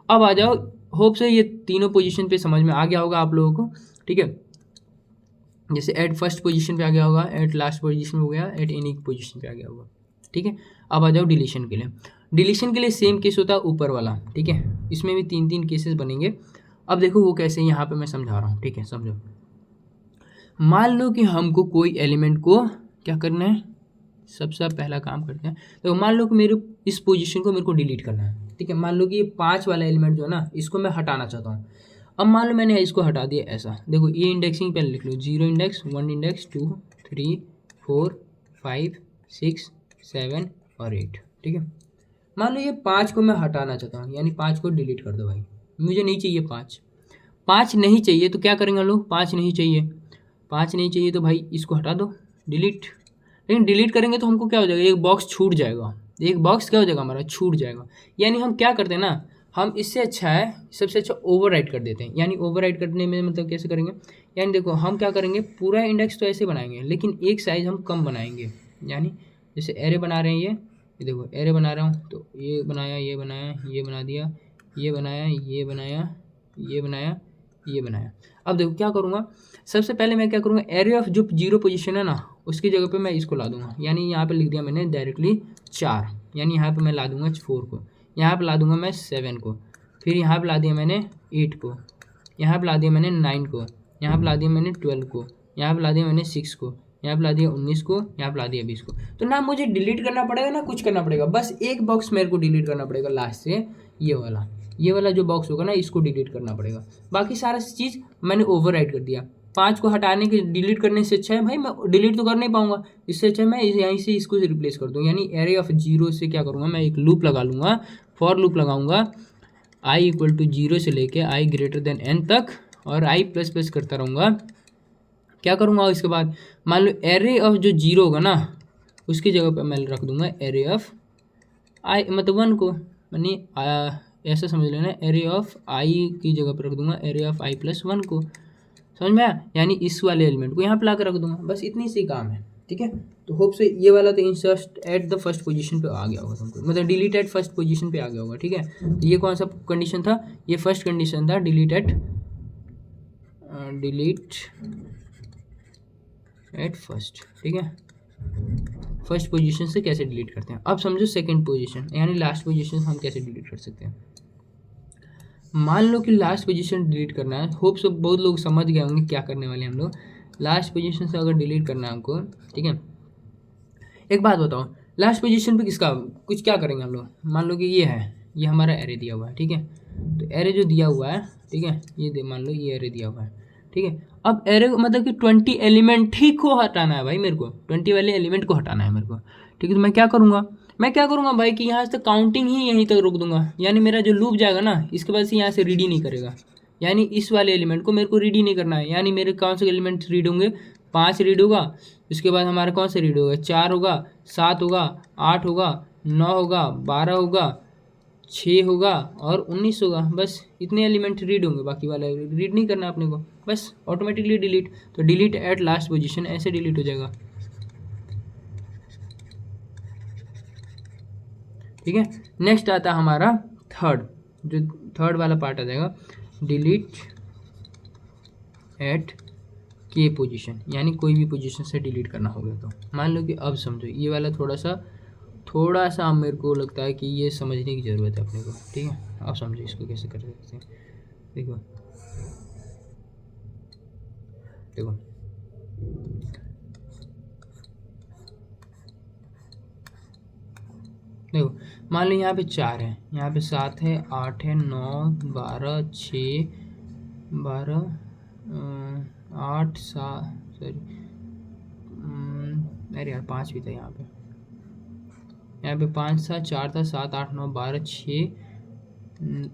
अब आ जाओ, होप से ये तीनों पोजीशन पे समझ में आ गया होगा आप लोगों को। ठीक है, जैसे एट फर्स्ट पोजीशन पे आ गया होगा, एट लास्ट पोजीशन हो गया, एट एनी पोजीशन पे आ गया होगा। ठीक है, अब आ जाओ डिलीशन के लिए। डिलीशन के लिए सेम केस होता है ऊपर वाला। ठीक है, इसमें भी 3 केसेस बनेंगे। अब देखो वो कैसे, यहाँ पे मैं समझा रहा हूँ। ठीक है, समझो, मान लो कि हमको कोई एलिमेंट को क्या करना है, सबसे पहला काम करते हैं, तो मान लो कि मेरे इस पोजीशन को मेरे को डिलीट करना है। ठीक है, मान लो कि ये 5 वाला एलिमेंट जो है ना, इसको मैं हटाना चाहता हूँ। अब मान लो मैंने इसको हटा दिया ऐसा, देखो ये इंडेक्सिंग पहले लिख लो, 0 इंडेक्स, 1 इंडेक्स, 2 3 4 5 6 7 और 8। ठीक है, मान लो ये 5 को मैं हटाना चाहता हूँ, यानी 5 को डिलीट कर दो भाई, मुझे नहीं चाहिए 5 नहीं चाहिए, तो क्या करेंगे हम लोग, 5 नहीं चाहिए तो भाई इसको हटा दो, डिलीट। लेकिन डिलीट करेंगे तो हमको क्या हो जाएगा, एक बॉक्स छूट जाएगा, एक बॉक्स क्या हो जाएगा हमारा, छूट जाएगा। यानी हम क्या करते हैं ना, हम इससे अच्छा है, सबसे अच्छा ओवरराइट कर देते हैं। यानी ओवरराइट करने में मतलब कैसे करेंगे, यानी देखो हम क्या करेंगे, पूरा इंडेक्स तो ऐसे बनाएंगे लेकिन एक साइज हम कम बनाएंगे। यानी जैसे एरे बना रहे हैं, ये देखो एरे बना रहा हूँ, तो ये बनाया, ये बना दिया, ये बनाया, ये बनाया, ये बनाया, ये बनाया। अब देखो क्या करूँगा, सबसे पहले मैं क्या करूँगा, एरे ऑफ जो 0 पोजीशन है ना उसकी जगह पे मैं इसको ला दूंगा, यानी यहाँ पे लिख दिया मैंने डायरेक्टली 4, यानी यहाँ पे मैं ला दूंगा 4 को, यहाँ पे ला दूंगा मैं 7 को, फिर यहाँ पे ला दिया मैंने 8 को, यहाँ पे ला दिया मैंने 9 को, यहाँ पे ला दिया मैंने 12 को, यहाँ पे ला दिया मैंने 6 को, यहाँ पे ला दिया 19 को, यहाँ पे ला दिया 20 को। तो ना मुझे डिलीट करना पड़ेगा ना कुछ करना पड़ेगा, बस एक बॉक्स मेरे को डिलीट करना पड़ेगा लास्ट से, ये वाला जो बॉक्स होगा ना इसको डिलीट करना पड़ेगा। बाकी सारा चीज़ मैंने ओवरराइट कर दिया। 5 को हटाने के डिलीट करने से अच्छा है भाई, मैं डिलीट तो कर नहीं पाऊंगा, इससे अच्छा है मैं यहीं से इसको रिप्लेस कर दूँ, यानी एरे ऑफ 0 से क्या करूँगा, मैं एक लूप लगा लूँगा, फॉर लूप लगाऊंगा i इक्वल टू 0 से लेके i ग्रेटर देन n तक, और i प्लस प्लस करता रहूँगा। क्या करूँगा इसके बाद, मान लो एरे ऑफ जो 0 होगा ना उसकी जगह पर मैं रख दूंगा एरे ऑफ i, मतलब 1 को, यानी ऐसा समझ लेना, एरे ऑफ i की जगह पर रख दूंगा एरे ऑफ i प्लस 1 को, समझ में आया, यानी इस वाले एलिमेंट को यहाँ पे ला कर रख दूंगा, बस इतनी सी काम है। ठीक है, तो होप से ये वाला तो insert at the first position पे आ गया होगा तुमको, मतलब डिलीट एट फर्स्ट पोजीशन पे आ गया होगा। ठीक है, तो ये कौन सा कंडीशन था, ये फर्स्ट कंडीशन था, डिलीट एट फर्स्ट। ठीक है, फर्स्ट पोजीशन से कैसे डिलीट करते हैं। अब समझो सेकंड पोजीशन, यानी लास्ट पोजीशन हम कैसे डिलीट कर सकते हैं। मान लो कि लास्ट पोजीशन डिलीट करना है, होप सो बहुत लोग समझ गए होंगे क्या करने वाले हैं हम लोग। लास्ट पोजीशन से अगर डिलीट करना है हमको, ठीक है, एक बात बताओ, लास्ट पोजीशन पे किसका कुछ क्या करेंगे हम लोग। मान लो कि ये है, ये हमारा एरे दिया हुआ है। ठीक है, तो एरे जो दिया हुआ है, ठीक है, ये मान लो ये एरे दिया हुआ है। ठीक है, अब एरे मतलब कि 20 एलिमेंट ही को हटाना है भाई, मेरे को 20 वाले एलिमेंट को हटाना है मेरे को। ठीक है, तो मैं क्या करूँगा भाई कि यहाँ से काउंटिंग ही यहीं तक रोक दूंगा, यानी मेरा जो लूप जाएगा ना इसके बाद से यहाँ से रीड ही नहीं करेगा, यानी इस वाले एलिमेंट को मेरे को रीड ही नहीं करना है। यानी मेरे कौन से एलिमेंट रीड होंगे, 5 रीड होगा, उसके बाद हमारा कौन सा रीड होगा, 4 होगा, 7 होगा, 8 होगा, 9 होगा, 12 होगा, 6 होगा और 19 होगा। बस इतने एलिमेंट रीड होंगे, बाकी वाला रीड नहीं करना अपने को, बस ऑटोमेटिकली डिलीट। तो डिलीट एट लास्ट पोजीशन ऐसे डिलीट हो जाएगा। ठीक है, नेक्स्ट आता है हमारा थर्ड, जो थर्ड वाला पार्ट आ जाएगा, डिलीट एट के पोजीशन, यानी कोई भी पोजीशन से डिलीट करना होगा। तो मान लो कि अब समझो ये वाला थोड़ा सा मेरे को लगता है कि ये समझने की ज़रूरत है अपने को। ठीक है, अब समझो इसको कैसे कर सकते हैं। देखो मान लो यहाँ पे 4 है, यहाँ पे 7 है, 8 है, 9, 12, 6, 12, 8, 7, सॉरी अरे यार 5 भी था यहाँ पे 5 था, 4 था, 7, 8, 9, 12, 6,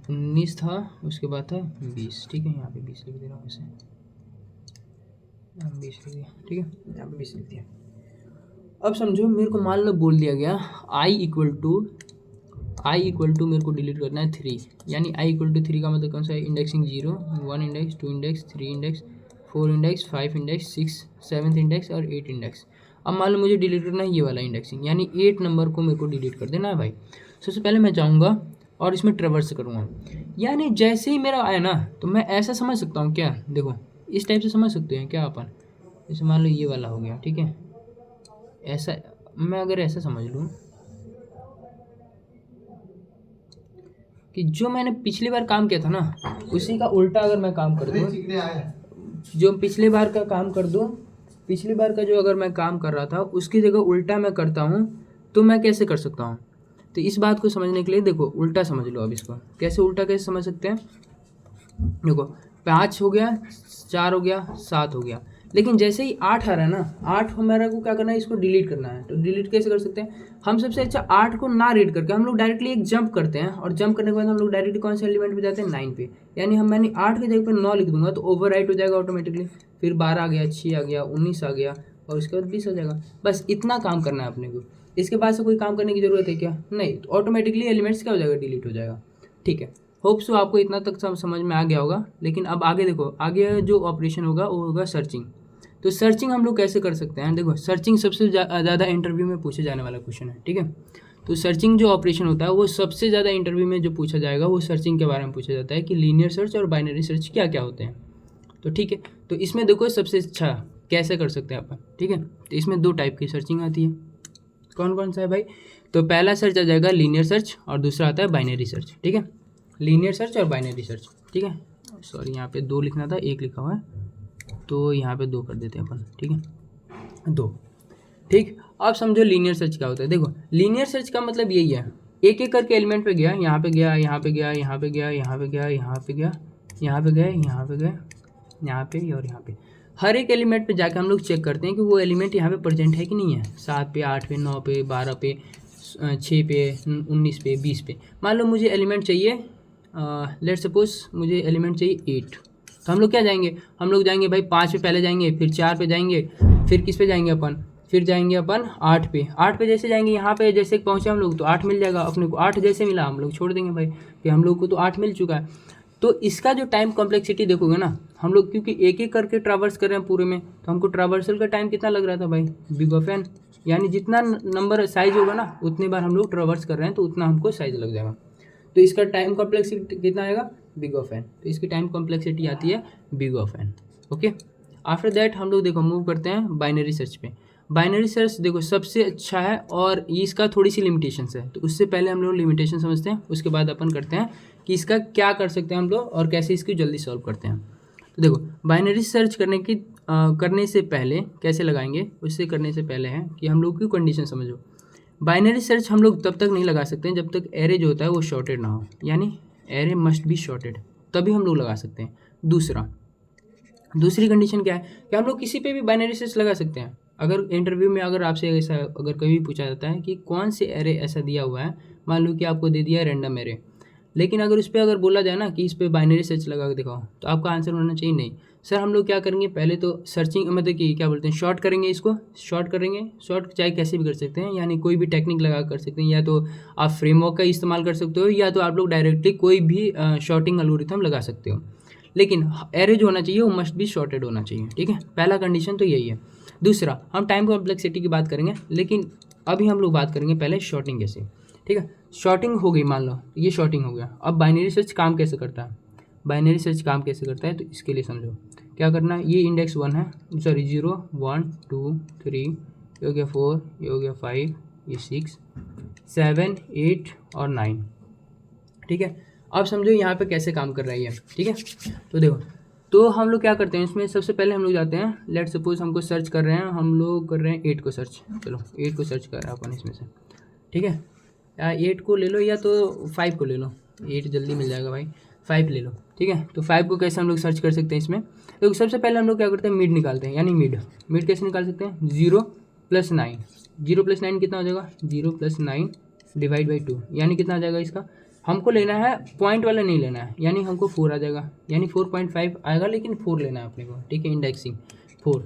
19 था, उसके बाद था 20। ठीक है, यहाँ पे 20 लिख दे रहा हूँ वैसे, 20 लिख दिया। ठीक है, यहाँ पे 20 लिख दिया। अब समझो मेरे को मान लो बोल दिया गया i इक्वल टू मेरे को डिलीट करना है 3, यानी i इक्वल टू 3 का मतलब कौन सा है, indexing 0, 1 index, 2 index, 3 index, 4 index, 5 index, 6, 7 index और 8 इंडेक्स। अब मान लो मुझे डिलीट करना है ये वाला इंडेक्सिंग, यानी 8 नंबर को मेरे को डिलीट कर देना है भाई। सबसे पहले मैं जाऊँगा और इसमें ट्रेवर्स करूँगा, यानी जैसे ही मेरा आया ना तो मैं ऐसा समझ सकता हूँ क्या, देखो इस टाइप से समझ सकते हैं क्या अपन, जैसे मान लो ये वाला हो गया। ठीक है, ऐसा मैं अगर ऐसा समझ लूँ कि जो मैंने पिछली बार काम किया था ना उसी का उल्टा अगर मैं काम कर दूँ, जो पिछली बार का काम कर दूँ, पिछली बार का जो अगर मैं काम कर रहा था उसकी जगह उल्टा मैं करता हूँ, तो मैं कैसे कर सकता हूँ। तो इस बात को समझने के लिए देखो उल्टा समझ लो। अब इसको कैसे उल्टा कैसे समझ सकते हैं, देखो 5 हो गया, 4 हो गया, 7 हो गया, लेकिन जैसे ही 8 आ रहा है ना, 8 हमारा को क्या करना है, इसको डिलीट करना है। तो डिलीट कैसे कर सकते हैं हम, सबसे अच्छा 8 को ना रीड करके हम लोग डायरेक्टली एक जंप करते हैं, और जंप करने के बाद हम लोग डायरेक्टली कौन से एलिमेंट पे जाते हैं, 9 पे, यानी मैंने 8 की जगह पर 9 लिख दूंगा तो ओवरराइट हो जाएगा ऑटोमेटिकली। फिर 12 आ गया, 6 आ गया, 19 आ गया और उसके बाद 20 हो जाएगा। बस इतना काम करना है अपने को, इसके बाद से कोई काम करने की ज़रूरत है क्या, नहीं। तो ऑटोमेटिकली एलिमेंट्स क्या हो जाएगा, डिलीट हो जाएगा। ठीक है, होप सो आपको इतना तक समझ में आ गया होगा। लेकिन अब आगे देखो, आगे जो ऑपरेशन होगा वो होगा सर्चिंग। तो सर्चिंग हम लोग कैसे कर सकते हैं, देखो सर्चिंग सबसे ज़्यादा इंटरव्यू में पूछे जाने वाला क्वेश्चन है। ठीक है, तो सर्चिंग जो ऑपरेशन होता है वो सबसे ज़्यादा इंटरव्यू में जो पूछा जाएगा वो सर्चिंग के बारे में पूछा जाता है कि लीनियर सर्च और बाइनरी सर्च क्या क्या होते हैं। तो ठीक है, तो इसमें देखो सबसे अच्छा कैसे कर सकते हैं अपन, ठीक है। तो इसमें 2 टाइप की सर्चिंग आती है, कौन कौन सा है भाई? तो पहला सर्च आ जाएगा लीनियर सर्च और दूसरा आता है बाइनरी सर्च, ठीक है। लीनियर सर्च और बाइनरी सर्च, ठीक है। सॉरी यहाँ पे 2 लिखना था, 1 लिखा हुआ है, तो यहाँ पे 2 कर देते हैं अपन, ठीक है, 2, ठीक। अब समझो लीनियर सर्च क्या होता है। देखो लीनियर सर्च का मतलब यही है, एक एक करके एलिमेंट पे गया, यहाँ पे गया, यहाँ पे गया, यहाँ पे गया, यहाँ पे गया, यहाँ पे गया, यहाँ पे गया, यहाँ पे गया, यहाँ पे और यहाँ पे, हर एक एलिमेंट पे जाके हम लोग चेक करते हैं कि वो एलिमेंट यहाँ पे प्रेजेंट है कि नहीं है। 7 पे, 8 पे, 9 पे, 12 पे, 6 पे, 19 पे, 20 पे। मान लो मुझे एलिमेंट चाहिए, लेट सपोज मुझे एलिमेंट चाहिए 8, तो हम लोग क्या जाएंगे, हम लोग जाएंगे भाई 5 पे पहले जाएंगे, फिर 4 पे जाएंगे, फिर किस पे जाएंगे अपन, फिर जाएंगे अपन 8 पे। 8 पे जैसे जाएंगे, यहाँ पे जैसे पहुँचे हम लोग तो 8 मिल जाएगा अपने को। 8 जैसे मिला हम लोग छोड़ देंगे भाई कि हम लोग को तो 8 मिल चुका है। तो इसका जो टाइम कॉम्प्लेक्सिटी देखोगे ना, हम लोग क्योंकि एक एक करके ट्रैवर्स कर रहे हैं पूरे में, तो हमको ट्रैवर्सल का टाइम कितना लग रहा था भाई, बिग ऑफ एन, यानी जितना नंबर साइज होगा ना उतनी बार हम लोग ट्रैवर्स कर रहे हैं तो उतना हमको साइज लग जाएगा। तो इसका टाइम कॉम्प्लेक्सिटी कितना आएगा, बिग ऑफ एन। तो इसकी टाइम कॉम्प्लेक्सिटी आती है big of n, okay. After that हम लोग देखो मूव करते हैं बाइनरी सर्च पे। बाइनरी सर्च देखो सबसे अच्छा है और इसका थोड़ी सी लिमिटेशंस है, तो उससे पहले हम लोग लिमिटेशन समझते हैं, उसके बाद अपन करते हैं कि इसका क्या कर सकते हैं हम लोग और कैसे इसकी जल्दी सॉल्व करते हैं। तो देखो बाइनरी सर्च करने से पहले कैसे लगाएंगे, उससे करने से पहले है कि हम लोग की कंडीशन समझो। बाइनरी सर्च हम लोग तब तक नहीं लगा सकते हैं जब तक एरे जो होता है वो शॉर्टेड ना हो, यानी एरे मस्ट बी शॉर्टेड, तभी हम लोग लगा सकते हैं। दूसरी कंडीशन क्या है कि हम लोग किसी पे भी बाइनरी सर्च लगा सकते हैं। अगर इंटरव्यू में अगर आपसे ऐसा अगर कभी पूछा जाता है कि कौन से एरे ऐसा दिया हुआ है, मान लो कि आपको दे दिया है रैंडम एरे, लेकिन अगर उस पर अगर बोला जाए ना कि इस पर बाइनरी सर्च लगा के दिखाओ, तो आपका आंसर होना चाहिए नहीं सर। हम लोग क्या करेंगे, पहले तो सर्चिंग मतलब कि क्या बोलते हैं, शॉर्ट करेंगे, इसको शॉर्ट करेंगे। शॉर्ट चाहे कैसे भी कर सकते हैं, यानी कोई भी टेक्निक लगा कर सकते हैं, या तो आप फ्रेमवर्क का इस्तेमाल कर सकते हो, या तो आप लोग डायरेक्टली कोई भी शॉर्टिंग एल्गोरिथम लगा सकते हो। लेकिन एरे जो होना चाहिए वो मस्ट बी शॉर्टेड होना चाहिए, ठीक है। पहला कंडीशन तो यही है। दूसरा, हम टाइम कॉम्प्लेक्सिटी की बात करेंगे, लेकिन अभी हम लोग बात करेंगे पहले शॉर्टिंग कैसे, ठीक है। शॉर्टिंग हो गई, मान लो ये शॉर्टिंग हो गया। अब बाइनरी सर्च काम कैसे करता है, बाइनरी सर्च काम कैसे करता है, तो इसके लिए समझो क्या करना है। ये इंडेक्स 1 है, सॉरी 0 1 2 3, ये हो गया 4, ये हो गया 5, ये 6 7 8 और 9, ठीक है। अब समझो यहाँ पे कैसे काम कर रही है, ठीक है। तो देखो, तो हम लोग क्या करते हैं इसमें, सबसे पहले हम लोग जाते हैं, लेट सपोज हमको सर्च कर रहे हैं, हम लोग कर रहे हैं 8 को सर्च, चलो 8 को सर्च कर रहे हैं अपन इसमें से, ठीक है। या 8 को ले लो या तो 5 को ले लो, 8 जल्दी मिल जाएगा भाई, 5 ले लो, ठीक है। तो 5 को कैसे हम लोग सर्च कर सकते हैं इसमें, तो सबसे पहले हम लोग क्या करते हैं, मिड निकालते हैं, यानी मिड कैसे निकाल सकते हैं, 0 + 9, 0 + 9 कितना हो जाएगा, 0 + 9 डिवाइड बाई 2, यानी कितना आ जाएगा इसका, हमको लेना है पॉइंट वाला नहीं लेना है, यानी हमको 4 आ जाएगा, यानी 4.5 आएगा, लेकिन 4 लेना है अपने को, ठीक है। इंडेक्सिंग 4,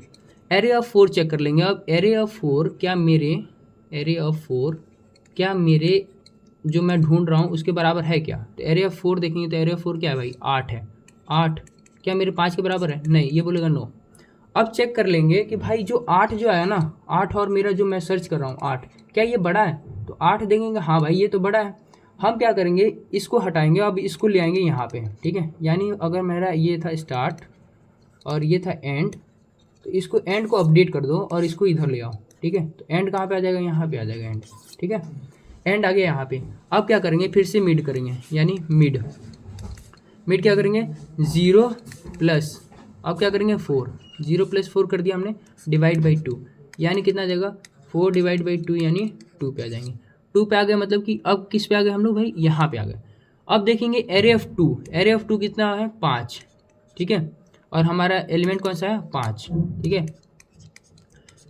एरे ऑफ 4 चेक कर लेंगे। अब एरे ऑफ 4 क्या मेरे जो मैं ढूंढ रहा हूँ उसके बराबर है क्या, तो एरे ऑफ 4 देखेंगे तो एरे ऑफ 4 क्या है भाई, 8 है। 8 क्या मेरे 5 के बराबर है, नहीं, ये बोलेगा नो। अब चेक कर लेंगे कि भाई जो 8 जो आया ना, 8 और मेरा जो मैं सर्च कर रहा हूँ 8, क्या ये बड़ा है, तो 8 देखेंगे, हाँ भाई ये तो बड़ा है। हम क्या करेंगे, इसको हटाएंगे, अब इसको ले आएंगे यहाँ पे, ठीक है। यानी अगर मेरा ये था स्टार्ट और ये था एंड, तो इसको एंड को अपडेट कर दो और इसको इधर ले आओ, ठीक है। तो एंड कहाँ पे आ जाएगा, यहाँ पे आ जाएगा एंड, ठीक है। एंड आ गया यहाँ पे। अब क्या करेंगे, फिर से मिड करेंगे, यानी मिड क्या करेंगे, 0 प्लस, अब क्या करेंगे 4, 0 + 4 कर दिया हमने, डिवाइड बाई 2, यानी कितना आ जाएगा, 4 डिवाइड बाई 2, यानी 2 पे आ जाएंगे। 2 पे आ गए, मतलब कि अब किस पे आ गए हम लोग भाई, यहाँ पे आ गए। अब देखेंगे एरे ऑफ 2 कितना है, 5, ठीक है। और हमारा एलिमेंट कौन सा है, 5, ठीक है।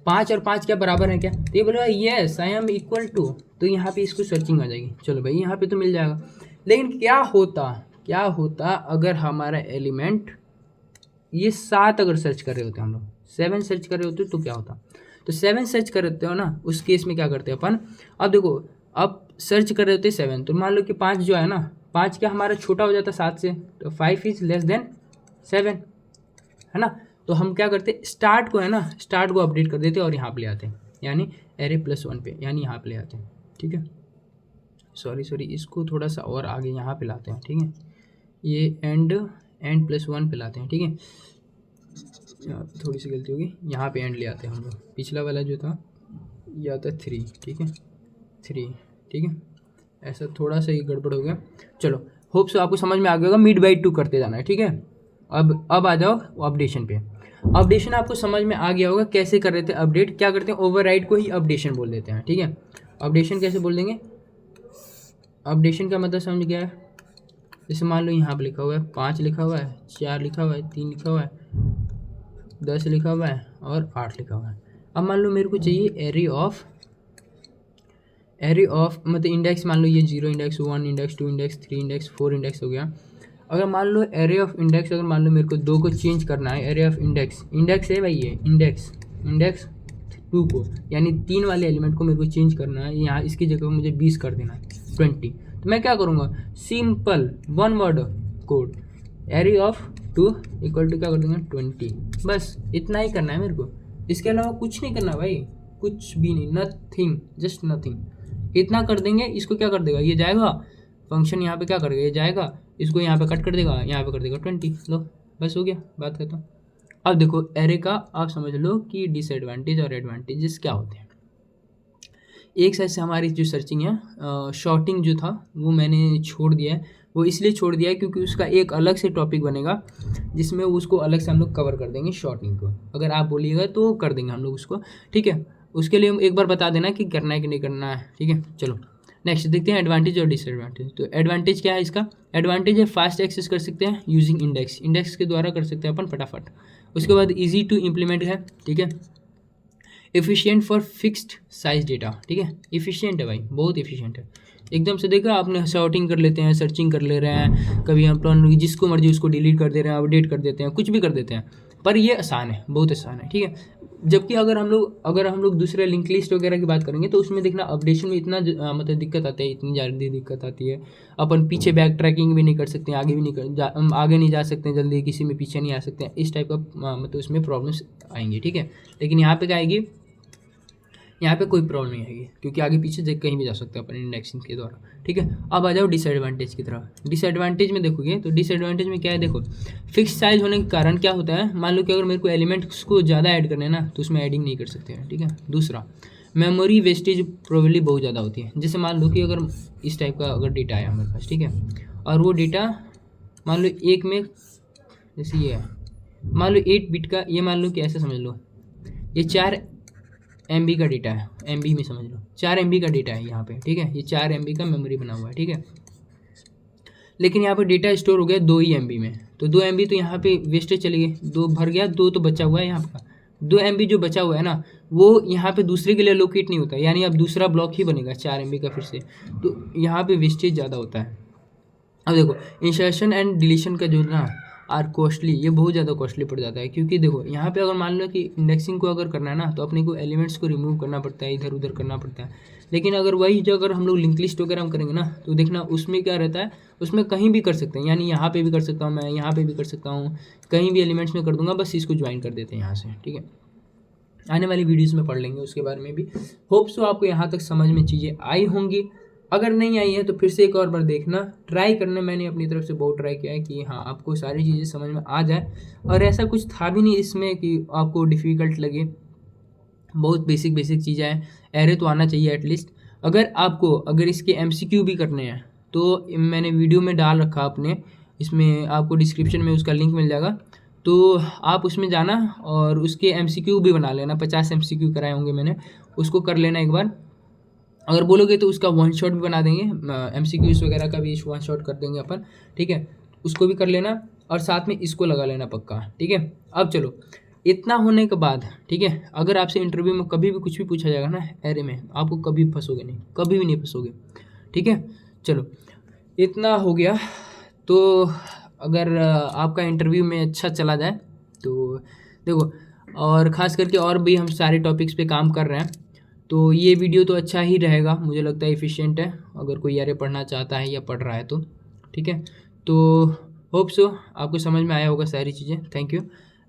5 और 5 क्या बराबर है क्या, तो ये बोलेगा yes I am equal to, तो यहाँ पे इसको सर्चिंग आ जाएगी, चलो भाई यहाँ पे तो मिल जाएगा। लेकिन क्या होता अगर हमारा एलिमेंट ये 7 अगर सर्च कर रहे होते, हम लोग 7 सर्च कर रहे होते तो क्या होता, तो 7 सर्च कर रहे हो ना, उस केस में क्या करते हैं अपन, अब देखो, अब सर्च कर रहे होते 7, तो मान लो कि 5 जो है ना, 5 क्या हमारा छोटा हो जाता 7 से, तो 5 इज लेस देन 7, है ना। तो हम क्या करते, स्टार्ट को है ना, स्टार्ट को अपडेट कर देते और यहाँ पे ले आते हैं, यानी एरे +1 पे, यानी यहाँ पे ले आते हैं, ठीक है। सॉरी इसको थोड़ा सा और आगे यहाँ पे लाते हैं, ठीक है। ये एंड प्लस 1 पे लाते हैं, ठीक है। यहाँ पे थोड़ी सी गलती होगी, यहाँ पे एंड ले आते हैं हम लोग। पिछला वाला जो था ये आता है 3, ठीक है, 3, ठीक है। ऐसा थोड़ा सा ही गड़बड़ हो गया। चलो, होप सो आपको समझ में आ गया होगा। मिड बाई 2 करते जाना है, ठीक है। अब आ जाओ अपडेशन पे। अपडेशन आपको समझ में आ गया होगा कैसे कर रहे थे अपडेट। क्या करते हैं, ओवरराइड को ही अपडेशन बोल देते हैं, ठीक है। अपडेशन कैसे बोल देंगे, अपडेशन का मतलब समझ गया है। जैसे मान लो यहाँ पे लिखा हुआ है 5 लिखा हुआ है, 4 लिखा हुआ है, 3 लिखा हुआ है, 10 लिखा हुआ है और 8 लिखा हुआ है। अब मान लो मेरे को चाहिए एरे ऑफ मतलब इंडेक्स, मान लो ये 0 index, 1 index, 2 index, 3 index, 4 index हो गया। अगर मान लो एरे ऑफ इंडेक्स, अगर मान लो मेरे को 2 को चेंज करना है, एरे ऑफ इंडेक्स है भाई, ये इंडेक्स 2 को, यानी 3 वाले एलिमेंट को मेरे को चेंज करना है। यहाँ इसकी जगह मुझे 20 कर देना है, 20। तो मैं क्या करूँगा, simple 1 word code, array of 2 equal to क्या कर दूँगा 20। बस इतना ही करना है मेरे को, इसके अलावा कुछ नहीं करना भाई, कुछ भी नहीं, नथिंग, जस्ट नथिंग। इतना कर देंगे, इसको क्या कर देगा, ये जाएगा फंक्शन यहाँ पे क्या करेगा, ये जाएगा, इसको यहाँ पे कट कर देगा, यहाँ पे कर देगा 20। लो बस हो गया, बात करता हूँ। अब देखो एरे का आप समझ लो कि डिसएडवांटेज और एडवांटेजेस क्या होते हैं। एक साइड से हमारी जो सर्चिंग है, शॉर्टिंग जो था वो मैंने छोड़ दिया है। वो इसलिए छोड़ दिया है क्योंकि उसका एक अलग से टॉपिक बनेगा जिसमें उसको अलग से हम लोग कवर कर देंगे शॉर्टिंग को। अगर आप बोलिएगा तो कर देंगे हम लोग उसको, ठीक है। उसके लिए एक बार बता देना कि करना है कि नहीं करना है, ठीक है। चलो नेक्स्ट देखते हैं एडवांटेज और डिसएडवांटेज। तो एडवांटेज क्या है इसका, एडवांटेज है फास्ट एक्सेस कर सकते हैं यूजिंग इंडेक्स के द्वारा कर सकते हैं अपन फटाफट। उसके बाद इजी टू इम्प्लीमेंट है, ठीक है। Efficient for fixed size data, ठीक है। एफिशिएंट है भाई, बहुत एफिशिएंट है। एकदम से देखा आपने, सॉर्टिंग कर लेते हैं, सर्चिंग कर ले रहे हैं, कभी हम जिसको मर्जी उसको डिलीट कर दे रहे हैं, अपडेट कर देते हैं, कुछ भी कर देते हैं। पर ये आसान है, बहुत आसान है, ठीक है। जबकि अगर हम लोग दूसरे लिंक लिस्ट वगैरह की बात करेंगे तो उसमें देखना अपडेशन में इतना मतलब दिक्कत आती है, इतनी ज़्यादा दिक्कत आती है। अपन पीछे बैक ट्रैकिंग भी नहीं कर सकते, आगे भी नहीं आगे नहीं जा सकते जल्दी, किसी में पीछे नहीं आ सकते हैं, इस टाइप का मतलब उसमें प्रॉब्लम्स आएंगी, ठीक है। लेकिन यहाँ पे क्या आएगी, यहाँ पे कोई प्रॉब्लम नहीं आएगी क्योंकि आगे पीछे देख कहीं भी जा सकते हैं अपन इंडेक्सिंग के द्वारा, ठीक है। अब आ जाओ डिसएडवांटेज की तरफ। डिसएडवांटेज में देखोगे तो डिसएडवांटेज में क्या है, देखो फिक्स साइज होने के कारण क्या होता है, मान लो कि अगर मेरे को एलिमेंट्स को ज़्यादा ऐड करना है ना तो उसमें एडिंग नहीं कर सकते हैं, ठीक है। दूसरा, मेमोरी वेस्टेज प्रोबेबली बहुत ज़्यादा होती है। जैसे मान लो कि अगर इस टाइप का अगर डेटा आया हमारे पास, ठीक है, और वो डेटा मान लो एक में, जैसे ये है, मान लो 8 बिट का, ये मान लो कि ऐसे समझ लो ये 4 MB का डेटा है, MB में समझ लो 4 MB का डेटा है यहाँ पे, ठीक है। ये 4 MB का मेमोरी बना हुआ है, ठीक है। लेकिन यहाँ पे डेटा स्टोर हो गया 2 ही MB में, तो 2 MB तो यहाँ पे वेस्टेज चली गई, 2 भर गया, 2 तो बचा हुआ है यहाँ पर। 2 MB जो बचा हुआ है ना वो यहाँ पे दूसरे के लिए लोकेट नहीं होता, यानी अब दूसरा ब्लॉक ही बनेगा 4 MB का फिर से, तो यहाँ पे वेस्टेज ज़्यादा होता है। अब देखो इंसर्शन एंड डिलीशन का जो ना आर कॉस्टली, ये बहुत ज़्यादा कॉस्टली पड़ जाता है। क्योंकि देखो यहाँ पे अगर मान लो कि इंडेक्सिंग को अगर करना है ना तो अपने को एलिमेंट्स को रिमूव करना पड़ता है, इधर उधर करना पड़ता है। लेकिन अगर वही जो अगर हम लोग लिंक लिस्ट वगैरह हम करेंगे ना तो देखना उसमें क्या रहता है, उसमें कहीं भी कर सकते हैं, यानी यहाँ पे भी कर सकता हूँ मैं, यहाँ पे भी कर सकता हूँ, कहीं भी एलिमेंट्स में कर दूंगा, बस इसको ज्वाइन कर देते हैं यहाँ से, ठीक है। आने वाली वीडियोज़ में पढ़ लेंगे उसके बारे में भी। होप सो आपको यहाँ तक समझ में चीज़ें आई होंगी। अगर नहीं आई है तो फिर से एक और बार देखना, ट्राई करना। मैंने अपनी तरफ से बहुत ट्राई किया है कि हाँ आपको सारी चीज़ें समझ में आ जाए, और ऐसा कुछ था भी नहीं इसमें कि आपको डिफ़िकल्ट लगे। बहुत बेसिक चीज़ें हैं, एरे तो आना चाहिए एटलीस्ट। अगर इसके MCQ भी करने हैं तो मैंने वीडियो में डाल रखा अपने, इसमें आपको डिस्क्रिप्शन में उसका लिंक मिल जाएगा, तो आप उसमें जाना और उसके MCQ भी बना लेना। 50 MCQ कराए होंगे मैंने, उसको कर लेना एक बार। अगर बोलोगे तो उसका 1 शॉट भी बना देंगे, MCQs वगैरह का भी 1 शॉट कर देंगे अपन, ठीक है। उसको भी कर लेना और साथ में इसको लगा लेना पक्का, ठीक है। अब चलो इतना होने के बाद, ठीक है, अगर आपसे इंटरव्यू में कभी भी कुछ भी पूछा जाएगा ना एरे में, आपको कभी फंसोगे नहीं, कभी भी नहीं फंसोगे, ठीक है। चलो इतना हो गया। तो अगर आपका इंटरव्यू में अच्छा चला जाए तो देखो, और ख़ास करके और भी हम सारे टॉपिक्स पे काम कर रहे हैं, तो ये वीडियो तो अच्छा ही रहेगा, मुझे लगता है एफिशिएंट है अगर कोई एरे पढ़ना चाहता है या पढ़ रहा है तो, ठीक है। तो होप सो आपको समझ में आया होगा सारी चीज़ें। Thank you.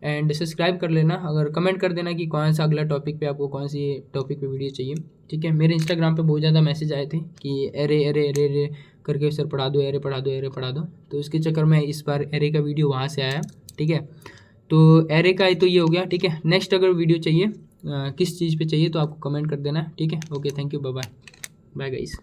एंड सब्सक्राइब कर लेना, अगर कमेंट कर देना कि कौन सा अगला टॉपिक पे आपको कौन सी टॉपिक पे वीडियो चाहिए। ठीक है, मेरे इंस्टाग्राम पे बहुत ज़्यादा मैसेज आए थे कि एरे एरे एरे एरे करके सर पढ़ा दो, एरे पढ़ा दो, एरे पढ़ा दो, तो इसके चक्कर में इस बार एरे का वीडियो वहाँ से आया। ठीक है, तो एरे का तो ये हो गया। ठीक है, नेक्स्ट अगर वीडियो चाहिए किस चीज़ पे चाहिए तो आपको कमेंट कर देना। ठीक है, okay, thank you, bye bye, bye guys.